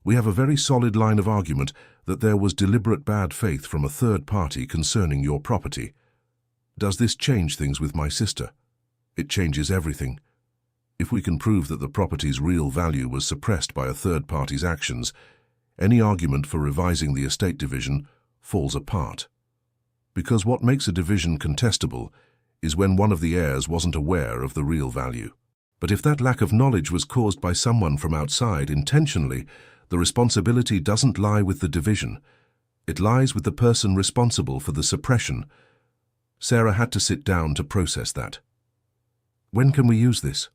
A: we have a very solid line of argument that there was deliberate bad faith from a third party concerning your property. Does this change things with my sister?" "It changes everything. If we can prove that the property's real value was suppressed by a third party's actions, any argument for revising the estate division falls apart. Because what makes a division contestable is when one of the heirs wasn't aware of the real value. But if that lack of knowledge was caused by someone from outside intentionally, the responsibility doesn't lie with the division. It lies with the person responsible for the suppression." Sarah had to sit down to process that. "When can we use this?"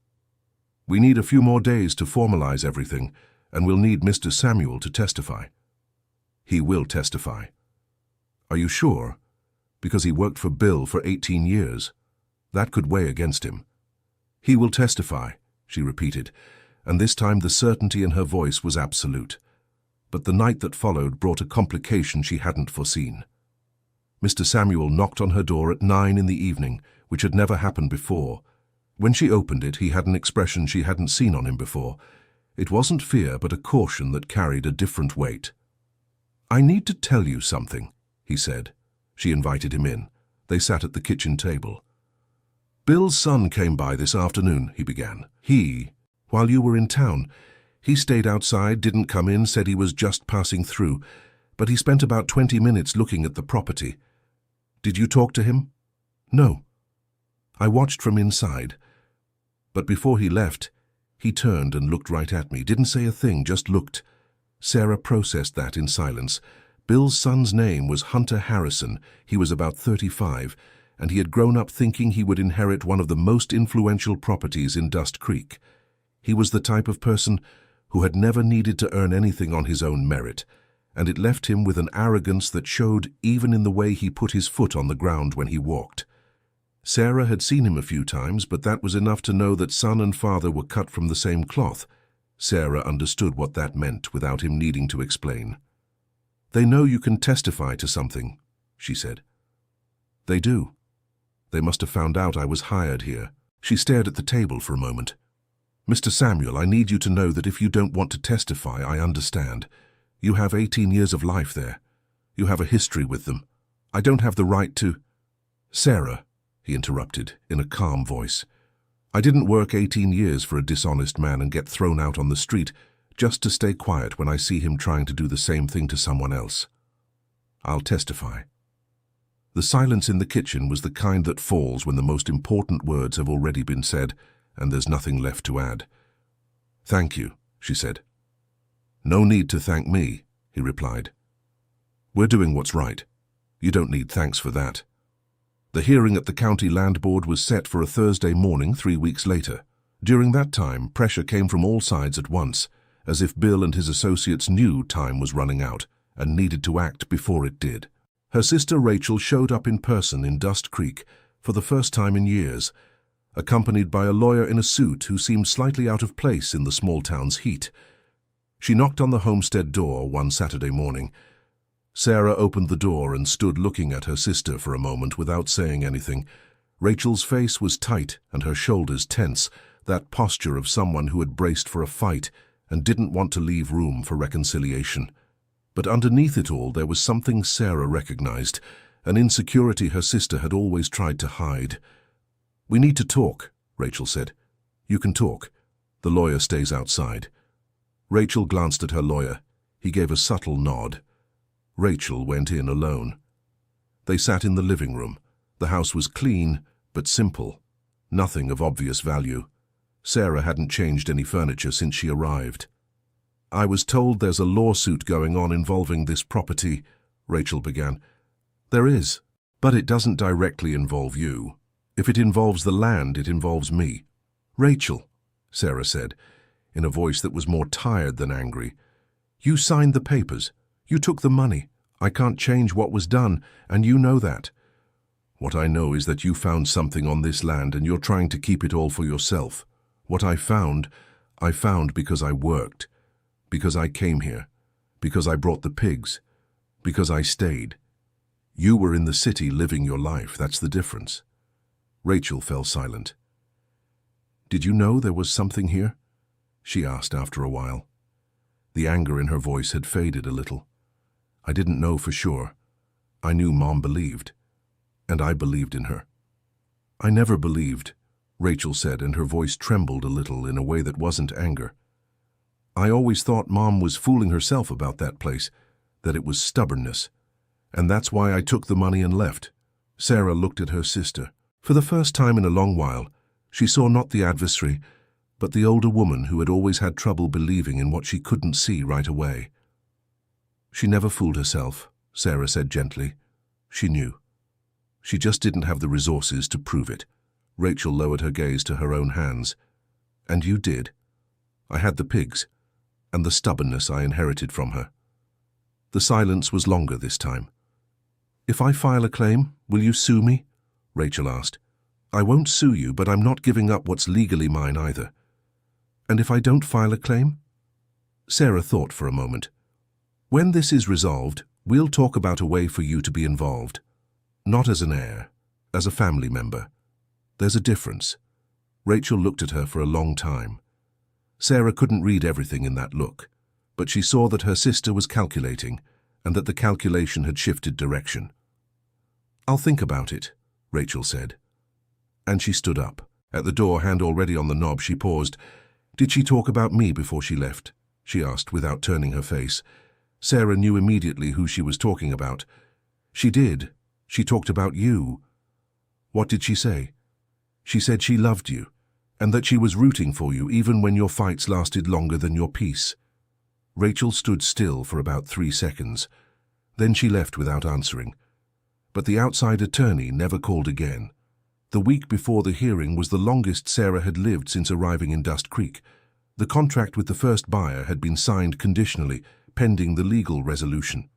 A: "We need a few more days to formalize everything, and we'll need Mr. Samuel to testify." "He will testify." "Are you sure? Because he worked for Bill for 18 years. That could weigh against him." "He will testify," she repeated, and this time the certainty in her voice was absolute. But the night that followed brought a complication she hadn't foreseen. Mr. Samuel knocked on her door at 9 in the evening which had never happened before. When she opened it, he had an expression she hadn't seen on him before. It wasn't fear, but a caution that carried a different weight. "I need to tell you something," he said. She invited him in. They sat at the kitchen table. "Bill's son came by this afternoon," he began. While you were in town, he stayed outside, didn't come in, said he was just passing through, but he spent about 20 minutes looking at the property. Did you talk to him?" "No." "I watched from inside. But before he left, he turned and looked right at me, didn't say a thing, just looked." Sarah processed that in silence. Bill's son's name was Hunter Harrison. He was about 35, and he had grown up thinking he would inherit one of the most influential properties in Dust Creek. He was the type of person who had never needed to earn anything on his own merit, and it left him with an arrogance that showed even in the way he put his foot on the ground when he walked. Sarah had seen him a few times, but that was enough to know that son and father were cut from the same cloth. Sarah understood what that meant without him needing to explain. "They know you can testify to something," she said. "They do. They must have found out I was hired here." She stared at the table for a moment. "Mr. Samuel, I need you to know that if you don't want to testify, I understand. You have 18 years of life there. You have a history with them. I don't have the right to—" "Sarah," he interrupted, in a calm voice, "I didn't work 18 years for a dishonest man and get thrown out on the street just to stay quiet when I see him trying to do the same thing to someone else. I'll testify." The silence in the kitchen was the kind that falls when the most important words have already been said and there's nothing left to add. "Thank you," she said. "No need to thank me," he replied. "We're doing what's right. You don't need thanks for that." The hearing at the County Land Board was set for a Thursday morning 3 weeks later. During that time, pressure came from all sides at once, as if Bill and his associates knew time was running out and needed to act before it did. Her sister Rachel showed up in person in Dust Creek for the first time in years, accompanied by a lawyer in a suit who seemed slightly out of place in the small town's heat. She knocked on the homestead door one Saturday morning. Sarah opened the door and stood looking at her sister for a moment without saying anything. Rachel's face was tight and her shoulders tense, that posture of someone who had braced for a fight and didn't want to leave room for reconciliation. But underneath it all there was something Sarah recognized, an insecurity her sister had always tried to hide. "We need to talk," Rachel said. "You can talk. The lawyer stays outside." Rachel glanced at her lawyer. He gave a subtle nod. Rachel went in alone. They sat in the living room. The house was clean, but simple. Nothing of obvious value. Sarah hadn't changed any furniture since she arrived. "I was told there's a lawsuit going on involving this property," Rachel began. "There is, but it doesn't directly involve you. If it involves the land, it involves me." "Rachel," Sarah said, in a voice that was more tired than angry, "you signed the papers. You took the money. I can't change what was done, and you know that. What I know is that you found something on this land and you're trying to keep it all for yourself. What I found because I worked, because I came here, because I brought the pigs, because I stayed. You were in the city living your life, that's the difference." Rachel fell silent. "Did you know there was something here?" she asked after a while. The anger in her voice had faded a little. "I didn't know for sure. I knew Mom believed, and I believed in her." "I never believed," Rachel said, and her voice trembled a little in a way that wasn't anger. "I always thought Mom was fooling herself about that place, that it was stubbornness. And that's why I took the money and left." Sarah looked at her sister. For the first time in a long while, she saw not the adversary, but the older woman who had always had trouble believing in what she couldn't see right away. "She never fooled herself," Sarah said gently. "She knew. She just didn't have the resources to prove it." Rachel lowered her gaze to her own hands. "And you did. I had the pigs, and the stubbornness I inherited from her." The silence was longer this time. "If I file a claim, will you sue me?" Rachel asked. "I won't sue you, but I'm not giving up what's legally mine either." "And if I don't file a claim?" Sarah thought for a moment. "When this is resolved, we'll talk about a way for you to be involved. Not as an heir, as a family member. There's a difference. Rachel looked at her for a long time. Sarah couldn't read everything in that look, but she saw that her sister was calculating and that the calculation had shifted direction. "I'll think about it," Rachel said. And she stood up. At the door, hand already on the knob, she paused. "Did she talk about me before she left?" she asked without turning her face. Sarah knew immediately who she was talking about. "She did. She talked about you." "What did she say?" "She said she loved you, and that she was rooting for you even when your fights lasted longer than your peace." Rachel stood still for about 3 seconds. Then she left without answering. But the outside attorney never called again. The week before the hearing was the longest Sarah had lived since arriving in Dust Creek. The contract with the first buyer had been signed conditionally, pending the legal resolution.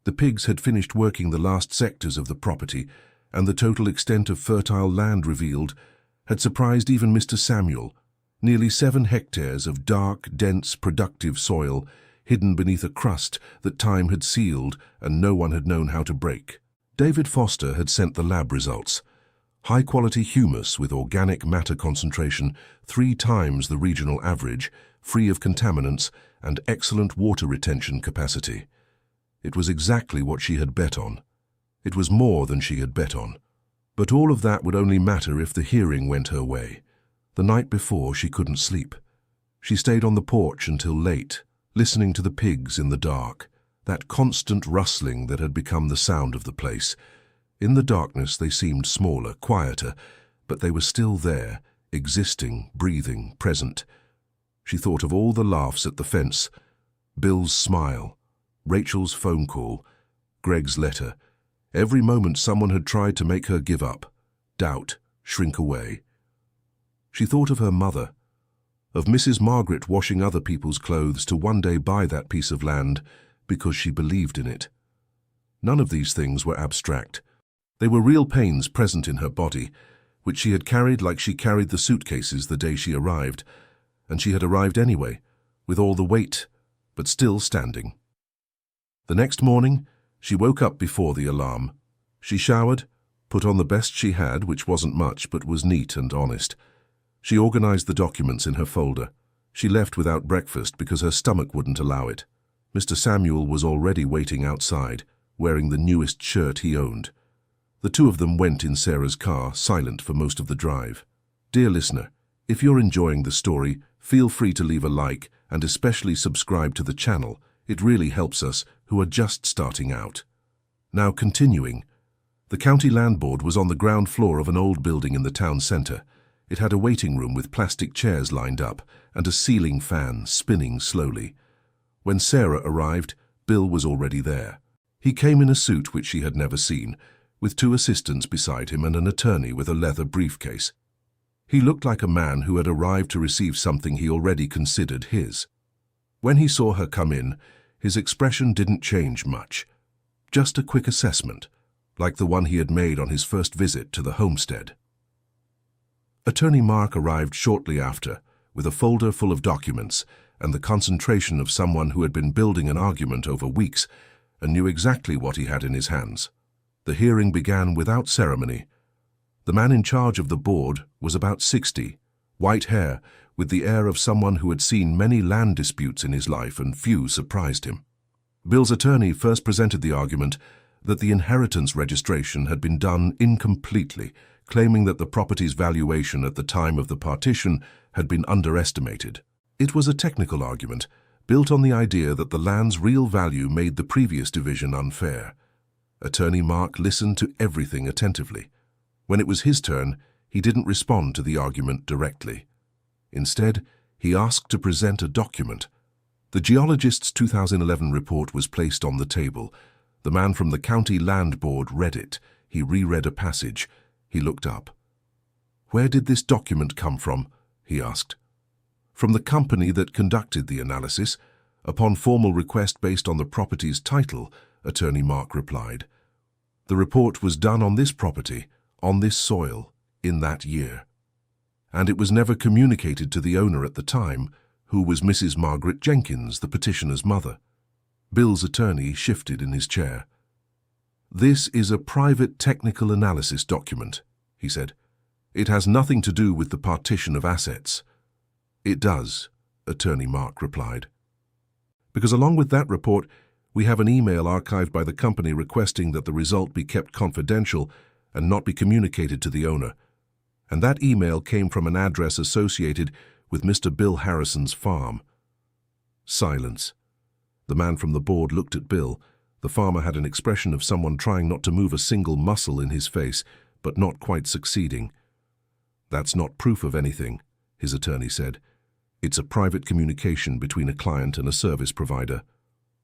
A: The pigs had finished working the last sectors of the property, and the total extent of fertile land revealed had surprised even Mr. Samuel. Nearly 7 hectares of dark, dense, productive soil hidden beneath a crust that time had sealed and no one had known how to break. David Foster had sent the lab results. High-quality humus with organic matter concentration 3 times the regional average, free of contaminants, and excellent water retention capacity. It was exactly what she had bet on. It was more than she had bet on. But all of that would only matter if the hearing went her way. The night before, she couldn't sleep. She stayed on the porch until late, listening to the pigs in the dark, that constant rustling that had become the sound of the place. In the darkness, they seemed smaller, quieter, but they were still there, existing, breathing, present. She thought of all the laughs at the fence, Bill's smile, Rachel's phone call, Greg's letter. Every moment someone had tried to make her give up, doubt, shrink away. She thought of her mother, of Mrs. Margaret washing other people's clothes to one day buy that piece of land because she believed in it. None of these things were abstract. They were real pains present in her body, which she had carried like she carried the suitcases the day she arrived, and she had arrived anyway, with all the weight, but still standing. The next morning, she woke up before the alarm. She showered, put on the best she had, which wasn't much but was neat and honest. She organized the documents in her folder. She left without breakfast because her stomach wouldn't allow it. Mr. Samuel was already waiting outside, wearing the newest shirt he owned. The two of them went in Sarah's car, silent for most of the drive. Dear listener, if you're enjoying the story, feel free to leave a like and especially subscribe to the channel. It really helps us, who are just starting out. Now continuing. The County Land Board was on the ground floor of an old building in the town centre. It had a waiting room with plastic chairs lined up and a ceiling fan spinning slowly. When Sarah arrived, Bill was already there. He came in a suit which she had never seen, with 2 assistants beside him and an attorney with a leather briefcase. He looked like a man who had arrived to receive something he already considered his. When he saw her come in, his expression didn't change much. Just a quick assessment, like the one he had made on his first visit to the homestead. Attorney Mark arrived shortly after, with a folder full of documents and the concentration of someone who had been building an argument over weeks and knew exactly what he had in his hands. The hearing began without ceremony. The man in charge of the board was about 60, white hair, with the air of someone who had seen many land disputes in his life and few surprised him. Bill's attorney first presented the argument that the inheritance registration had been done incompletely, claiming that the property's valuation at the time of the partition had been underestimated. It was a technical argument, built on the idea that the land's real value made the previous division unfair. Attorney Mark listened to everything attentively. When it was his turn, he didn't respond to the argument directly. Instead, he asked to present a document. The geologist's 2011 report was placed on the table. The man from the County Land Board read it. He reread a passage. He looked up. "Where did this document come from?" he asked. "From the company that conducted the analysis, upon formal request based on the property's title," Attorney Mark replied. "The report was done on this property, on this soil, in that year. And it was never communicated to the owner at the time, who was Mrs. Margaret Jenkins, the petitioner's mother." Bill's attorney shifted in his chair. "This is a private technical analysis document," he said. It has nothing to do with the partition of assets. It does, Attorney Mark replied. Because along with that report, we have an email archived by the company requesting that the result be kept confidential and not be communicated to the owner. And that email came from an address associated with Mr. Bill Harrison's farm. Silence. The man from the board looked at Bill. The farmer had an expression of someone trying not to move a single muscle in his face, but not quite succeeding. That's not proof of anything, his attorney said. It's a private communication between a client and a service provider.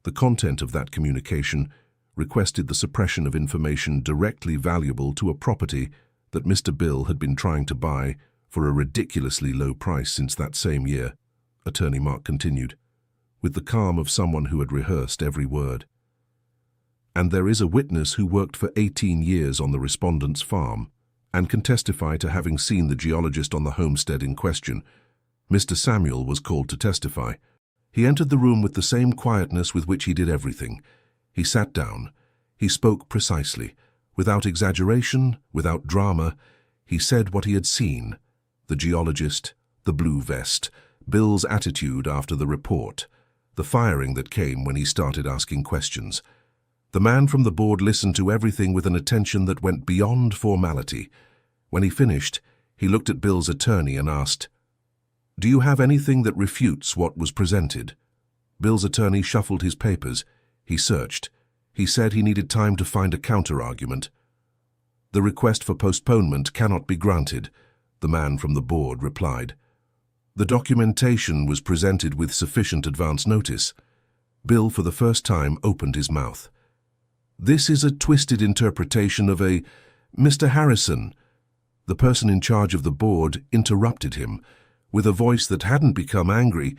A: The content of that communication requested the suppression of information directly valuable to a property that Mr. Bill had been trying to buy for a ridiculously low price since that same year, Attorney Mark continued, with the calm of someone who had rehearsed every word. And there is a witness who worked for 18 years on the respondent's farm and can testify to having seen the geologist on the homestead in question. Mr. Samuel was called to testify. He entered the room with the same quietness with which he did everything. He sat down. He spoke precisely. Without exaggeration, without drama, he said what he had seen. The geologist, the blue vest, Bill's attitude after the report, the firing that came when he started asking questions. The man from the board listened to everything with an attention that went beyond formality. When he finished, he looked at Bill's attorney and asked, "Do you have anything that refutes what was presented?" Bill's attorney shuffled his papers. He searched. He said he needed time to find a counter-argument. "The request for postponement cannot be granted," the man from the board replied. The documentation was presented with sufficient advance notice. Bill, for the first time, opened his mouth. "This is a twisted interpretation of a... Mr. Harrison." The person in charge of the board interrupted him, with a voice that hadn't become angry,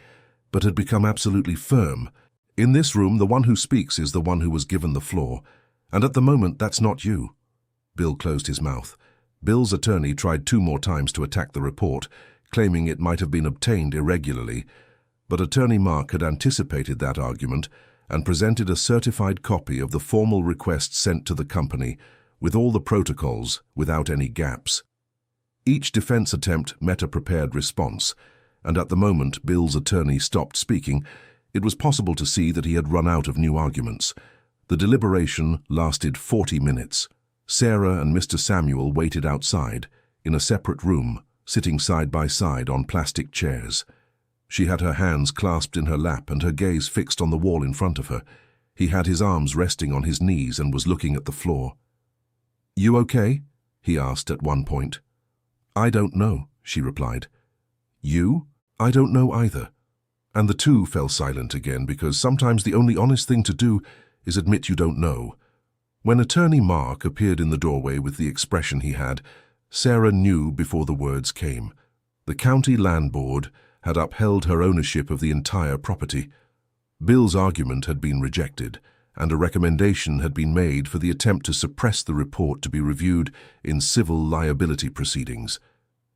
A: but had become absolutely firm. "In this room, the one who speaks is the one who was given the floor, and at the moment that's not you." Bill closed his mouth. Bill's attorney tried 2 more times to attack the report, claiming it might have been obtained irregularly, but Attorney Mark had anticipated that argument and presented a certified copy of the formal request sent to the company, with all the protocols, without any gaps. Each defense attempt met a prepared response, and at the moment Bill's attorney stopped speaking, it was possible to see that he had run out of new arguments. The deliberation lasted 40 minutes. Sarah and Mr. Samuel waited outside, in a separate room, sitting side by side on plastic chairs. She had her hands clasped in her lap and her gaze fixed on the wall in front of her. He had his arms resting on his knees and was looking at the floor. "You okay?" he asked at one point. "I don't know," she replied. "You? I don't know either." And the two fell silent again, because sometimes the only honest thing to do is admit you don't know. When Attorney Mark appeared in the doorway with the expression he had, Sarah knew before the words came. The county land board had upheld her ownership of the entire property. Bill's argument had been rejected, and a recommendation had been made for the attempt to suppress the report to be reviewed in civil liability proceedings.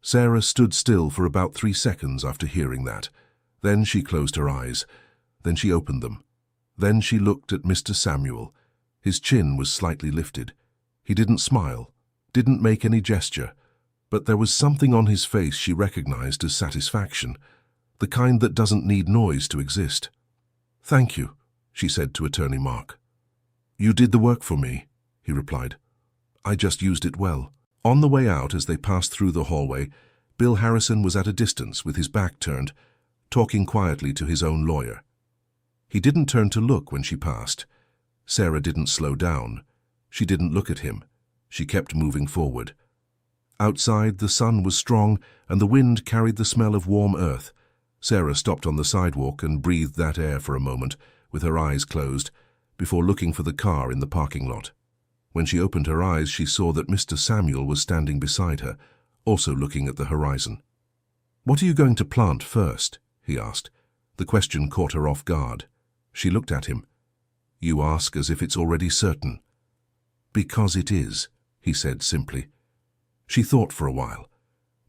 A: Sarah stood still for about 3 seconds after hearing that. Then she closed her eyes. Then she opened them. Then she looked at Mr. Samuel. His chin was slightly lifted. He didn't smile, didn't make any gesture, but there was something on his face she recognized as satisfaction, the kind that doesn't need noise to exist. "Thank you," she said to Attorney Mark. "You did the work for me," he replied. "I just used it well." On the way out, as they passed through the hallway, Bill Harrison was at a distance with his back turned, talking quietly to his own lawyer. He didn't turn to look when she passed. Sarah didn't slow down. She didn't look at him. She kept moving forward. Outside, the sun was strong and the wind carried the smell of warm earth. Sarah stopped on the sidewalk and breathed that air for a moment, with her eyes closed, before looking for the car in the parking lot. When she opened her eyes, she saw that Mr. Samuel was standing beside her, also looking at the horizon. "What are you going to plant first?" he asked. The question caught her off guard. She looked at him. "You ask as if it's already certain." "Because it is," he said simply. She thought for a while,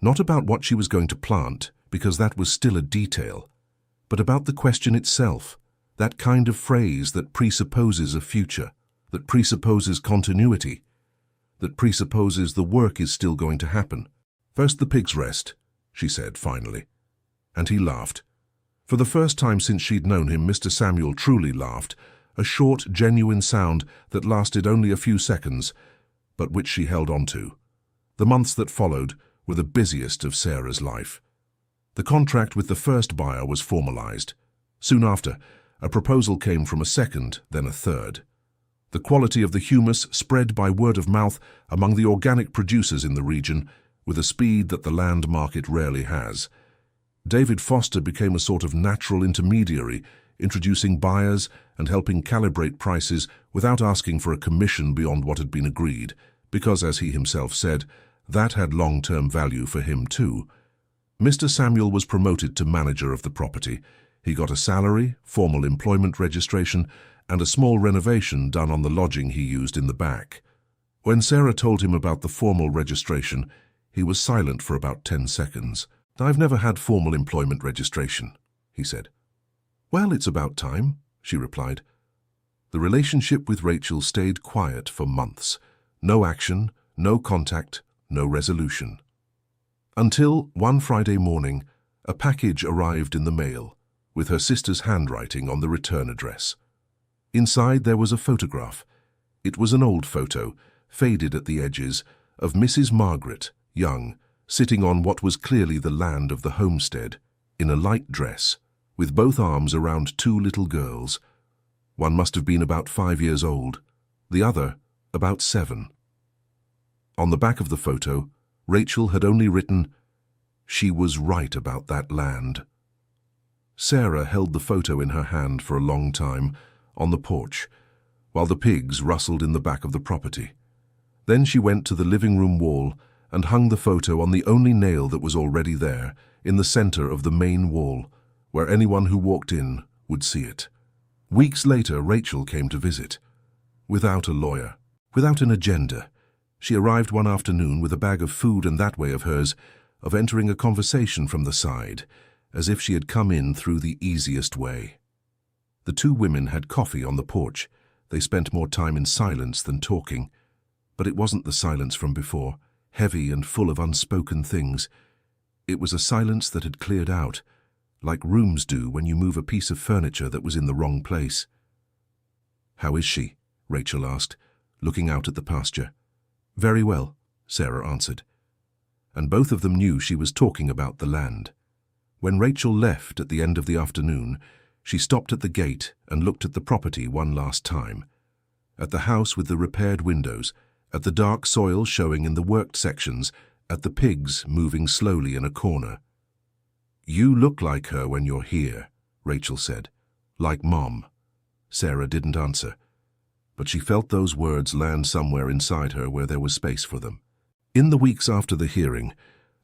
A: not about what she was going to plant, because that was still a detail, but about the question itself, that kind of phrase that presupposes a future, that presupposes continuity, that presupposes the work is still going to happen. "First the pig's rest," she said finally. And he laughed. For the first time since she'd known him, Mr. Samuel truly laughed, a short, genuine sound that lasted only a few seconds, but which she held on to. The months that followed were the busiest of Sarah's life. The contract with the first buyer was formalized. Soon after, a proposal came from a second, then a third. The quality of the humus spread by word of mouth among the organic producers in the region with a speed that the land market rarely has. David Foster became a sort of natural intermediary, introducing buyers and helping calibrate prices without asking for a commission beyond what had been agreed, because, as he himself said, that had long-term value for him too. Mr. Samuel was promoted to manager of the property. He got a salary, formal employment registration, and a small renovation done on the lodging he used in the back. When Sarah told him about the formal registration, he was silent for about 10 seconds. "I've never had formal employment registration," he said. "Well, it's about time," she replied. The relationship with Rachel stayed quiet for months. No action, no contact, no resolution. Until one Friday morning, a package arrived in the mail, with her sister's handwriting on the return address. Inside there was a photograph. It was an old photo, faded at the edges, of Mrs. Margaret, young, sitting on what was clearly the land of the homestead, in a light dress, with both arms around two little girls. One must have been about 5 years old, the other about 7. On the back of the photo, Rachel had only written, "She was right about that land." Sarah held the photo in her hand for a long time, on the porch, while the pigs rustled in the back of the property. Then she went to the living room wall and hung the photo on the only nail that was already there, in the center of the main wall, where anyone who walked in would see it. Weeks later, Rachel came to visit. Without a lawyer, without an agenda, she arrived one afternoon with a bag of food and that way of hers, of entering a conversation from the side, as if she had come in through the easiest way. The two women had coffee on the porch. They spent more time in silence than talking. But it wasn't the silence from before, heavy and full of unspoken things. It was a silence that had cleared out, like rooms do when you move a piece of furniture that was in the wrong place. "How is she?" Rachel asked, looking out at the pasture. "Very well," Sarah answered. And both of them knew she was talking about the land. When Rachel left at the end of the afternoon, she stopped at the gate and looked at the property one last time. At the house with the repaired windows, at the dark soil showing in the worked sections, at the pigs moving slowly in a corner. "You look like her when you're here," Rachel said. "Like Mom." Sarah didn't answer, but she felt those words land somewhere inside her where there was space for them. In the weeks after the hearing,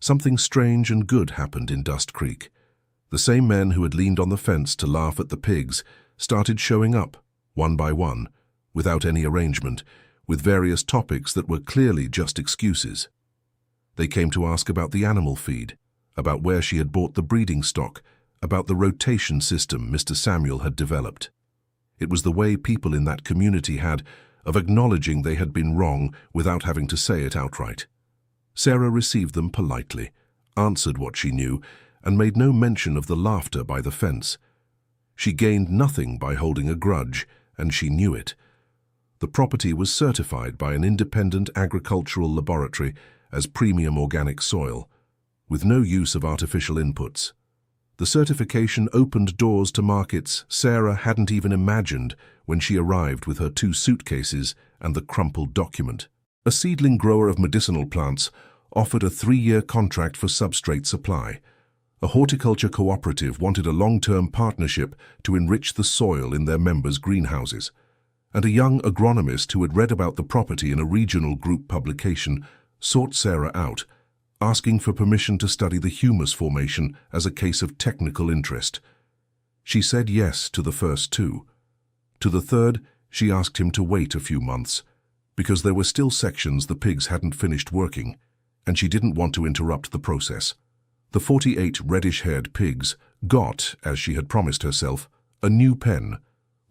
A: something strange and good happened in Dust Creek. The same men who had leaned on the fence to laugh at the pigs started showing up, one by one, without any arrangement, with various topics that were clearly just excuses. They came to ask about the animal feed, about where she had bought the breeding stock, about the rotation system Mr. Samuel had developed. It was the way people in that community had of acknowledging they had been wrong without having to say it outright. Sarah received them politely, answered what she knew, and made no mention of the laughter by the fence. She gained nothing by holding a grudge, and she knew it. The property was certified by an independent agricultural laboratory as premium organic soil, with no use of artificial inputs. The certification opened doors to markets Sarah hadn't even imagined when she arrived with her 2 suitcases and the crumpled document. A seedling grower of medicinal plants offered a 3-year contract for substrate supply. A horticulture cooperative wanted a long-term partnership to enrich the soil in their members' greenhouses. And a young agronomist who had read about the property in a regional group publication sought Sarah out, asking for permission to study the humus formation as a case of technical interest. She said yes to the first 2. To the third, she asked him to wait a few months, because there were still sections the pigs hadn't finished working, and she didn't want to interrupt the process. The 48 reddish-haired pigs got, as she had promised herself, a new pen,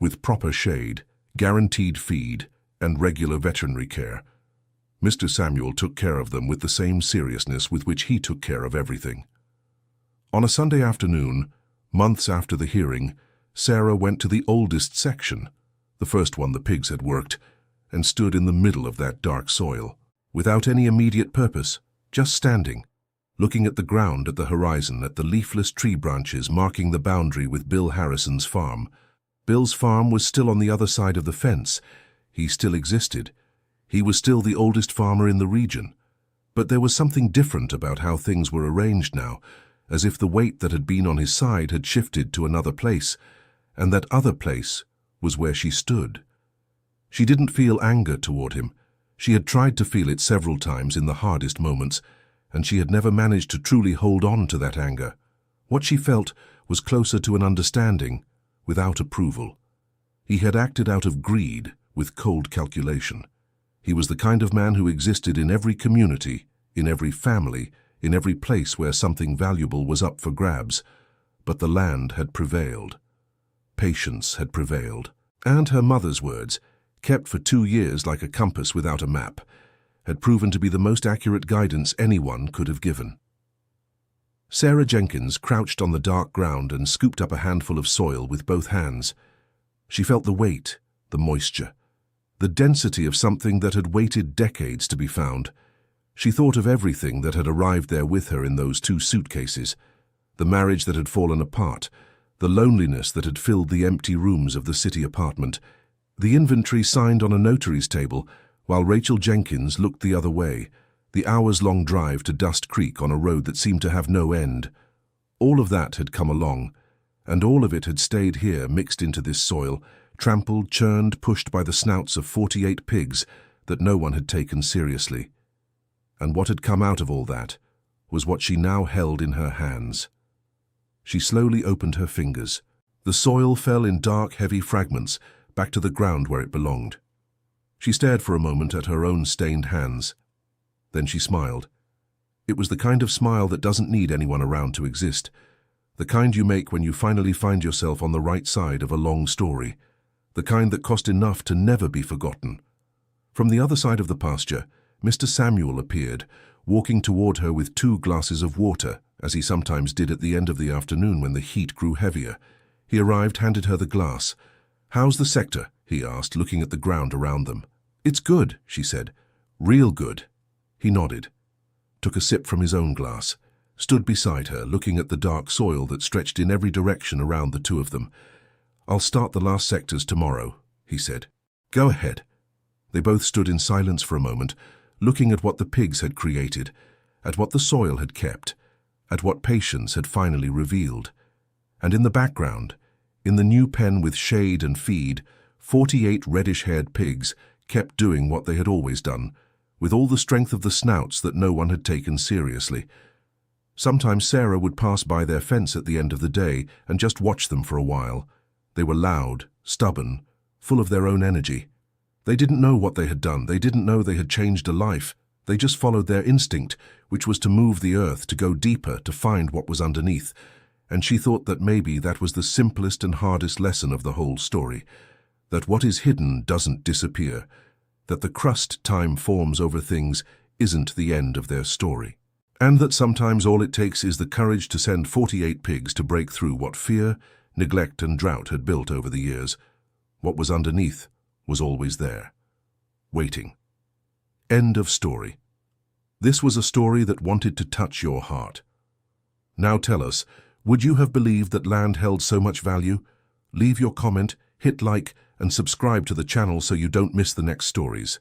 A: with proper shade, guaranteed feed, and regular veterinary care. Mr. Samuel took care of them with the same seriousness with which he took care of everything. On a Sunday afternoon, months after the hearing, Sarah went to the oldest section, the first one the pigs had worked, and stood in the middle of that dark soil, without any immediate purpose, just standing, looking at the ground, at the horizon, at the leafless tree branches marking the boundary with Bill Harrison's farm. Bill's farm was still on the other side of the fence. He still existed. He was still the oldest farmer in the region. But there was something different about how things were arranged now, as if the weight that had been on his side had shifted to another place, and that other place was where she stood. She didn't feel anger toward him. She had tried to feel it several times in the hardest moments, and she had never managed to truly hold on to that anger. What she felt was closer to an understanding, without approval. He had acted out of greed, with cold calculation. He was the kind of man who existed in every community, in every family, in every place where something valuable was up for grabs. But the land had prevailed. Patience had prevailed. And her mother's words, kept for 2 years like a compass without a map, had proven to be the most accurate guidance anyone could have given. Sarah Jenkins crouched on the dark ground and scooped up a handful of soil with both hands. She felt the weight, the moisture, the density of something that had waited decades to be found. She thought of everything that had arrived there with her in those 2 suitcases, the marriage that had fallen apart, the loneliness that had filled the empty rooms of the city apartment, the inventory signed on a notary's table, while Rachel Jenkins looked the other way, the hours-long drive to Dust Creek on a road that seemed to have no end. All of that had come along, and all of it had stayed here mixed into this soil, trampled, churned, pushed by the snouts of 48 pigs that no one had taken seriously. And what had come out of all that was what she now held in her hands. She slowly opened her fingers. The soil fell in dark, heavy fragments back to the ground where it belonged. She stared for a moment at her own stained hands. Then she smiled. It was the kind of smile that doesn't need anyone around to exist, the kind you make when you finally find yourself on the right side of a long story, the kind that cost enough to never be forgotten. From the other side of the pasture, Mr. Samuel appeared, walking toward her with 2 glasses of water, as he sometimes did at the end of the afternoon when the heat grew heavier. He arrived, handed her the glass. "How's the sector?" he asked, looking at the ground around them. "It's good," she said. "Real good." He nodded, took a sip from his own glass, stood beside her, looking at the dark soil that stretched in every direction around the 2 of them. "I'll start the last sectors tomorrow," he said. "Go ahead." They both stood in silence for a moment, looking at what the pigs had created, at what the soil had kept, at what patience had finally revealed. And in the background, in the new pen with shade and feed, 48 reddish-haired pigs kept doing what they had always done, with all the strength of the snouts that no one had taken seriously. Sometimes Sarah would pass by their fence at the end of the day and just watch them for a while. They were loud, stubborn, full of their own energy. They didn't know what they had done. They didn't know they had changed a life. They just followed their instinct, which was to move the earth, to go deeper, to find what was underneath. And she thought that maybe that was the simplest and hardest lesson of the whole story, that what is hidden doesn't disappear, that the crust time forms over things isn't the end of their story, and that sometimes all it takes is the courage to send 48 pigs to break through what fear, neglect, and drought had built over the years. What was underneath was always there, waiting. End of story. This was a story that wanted to touch your heart. Now tell us, would you have believed that land held so much value? Leave your comment, hit like, and subscribe to the channel so you don't miss the next stories.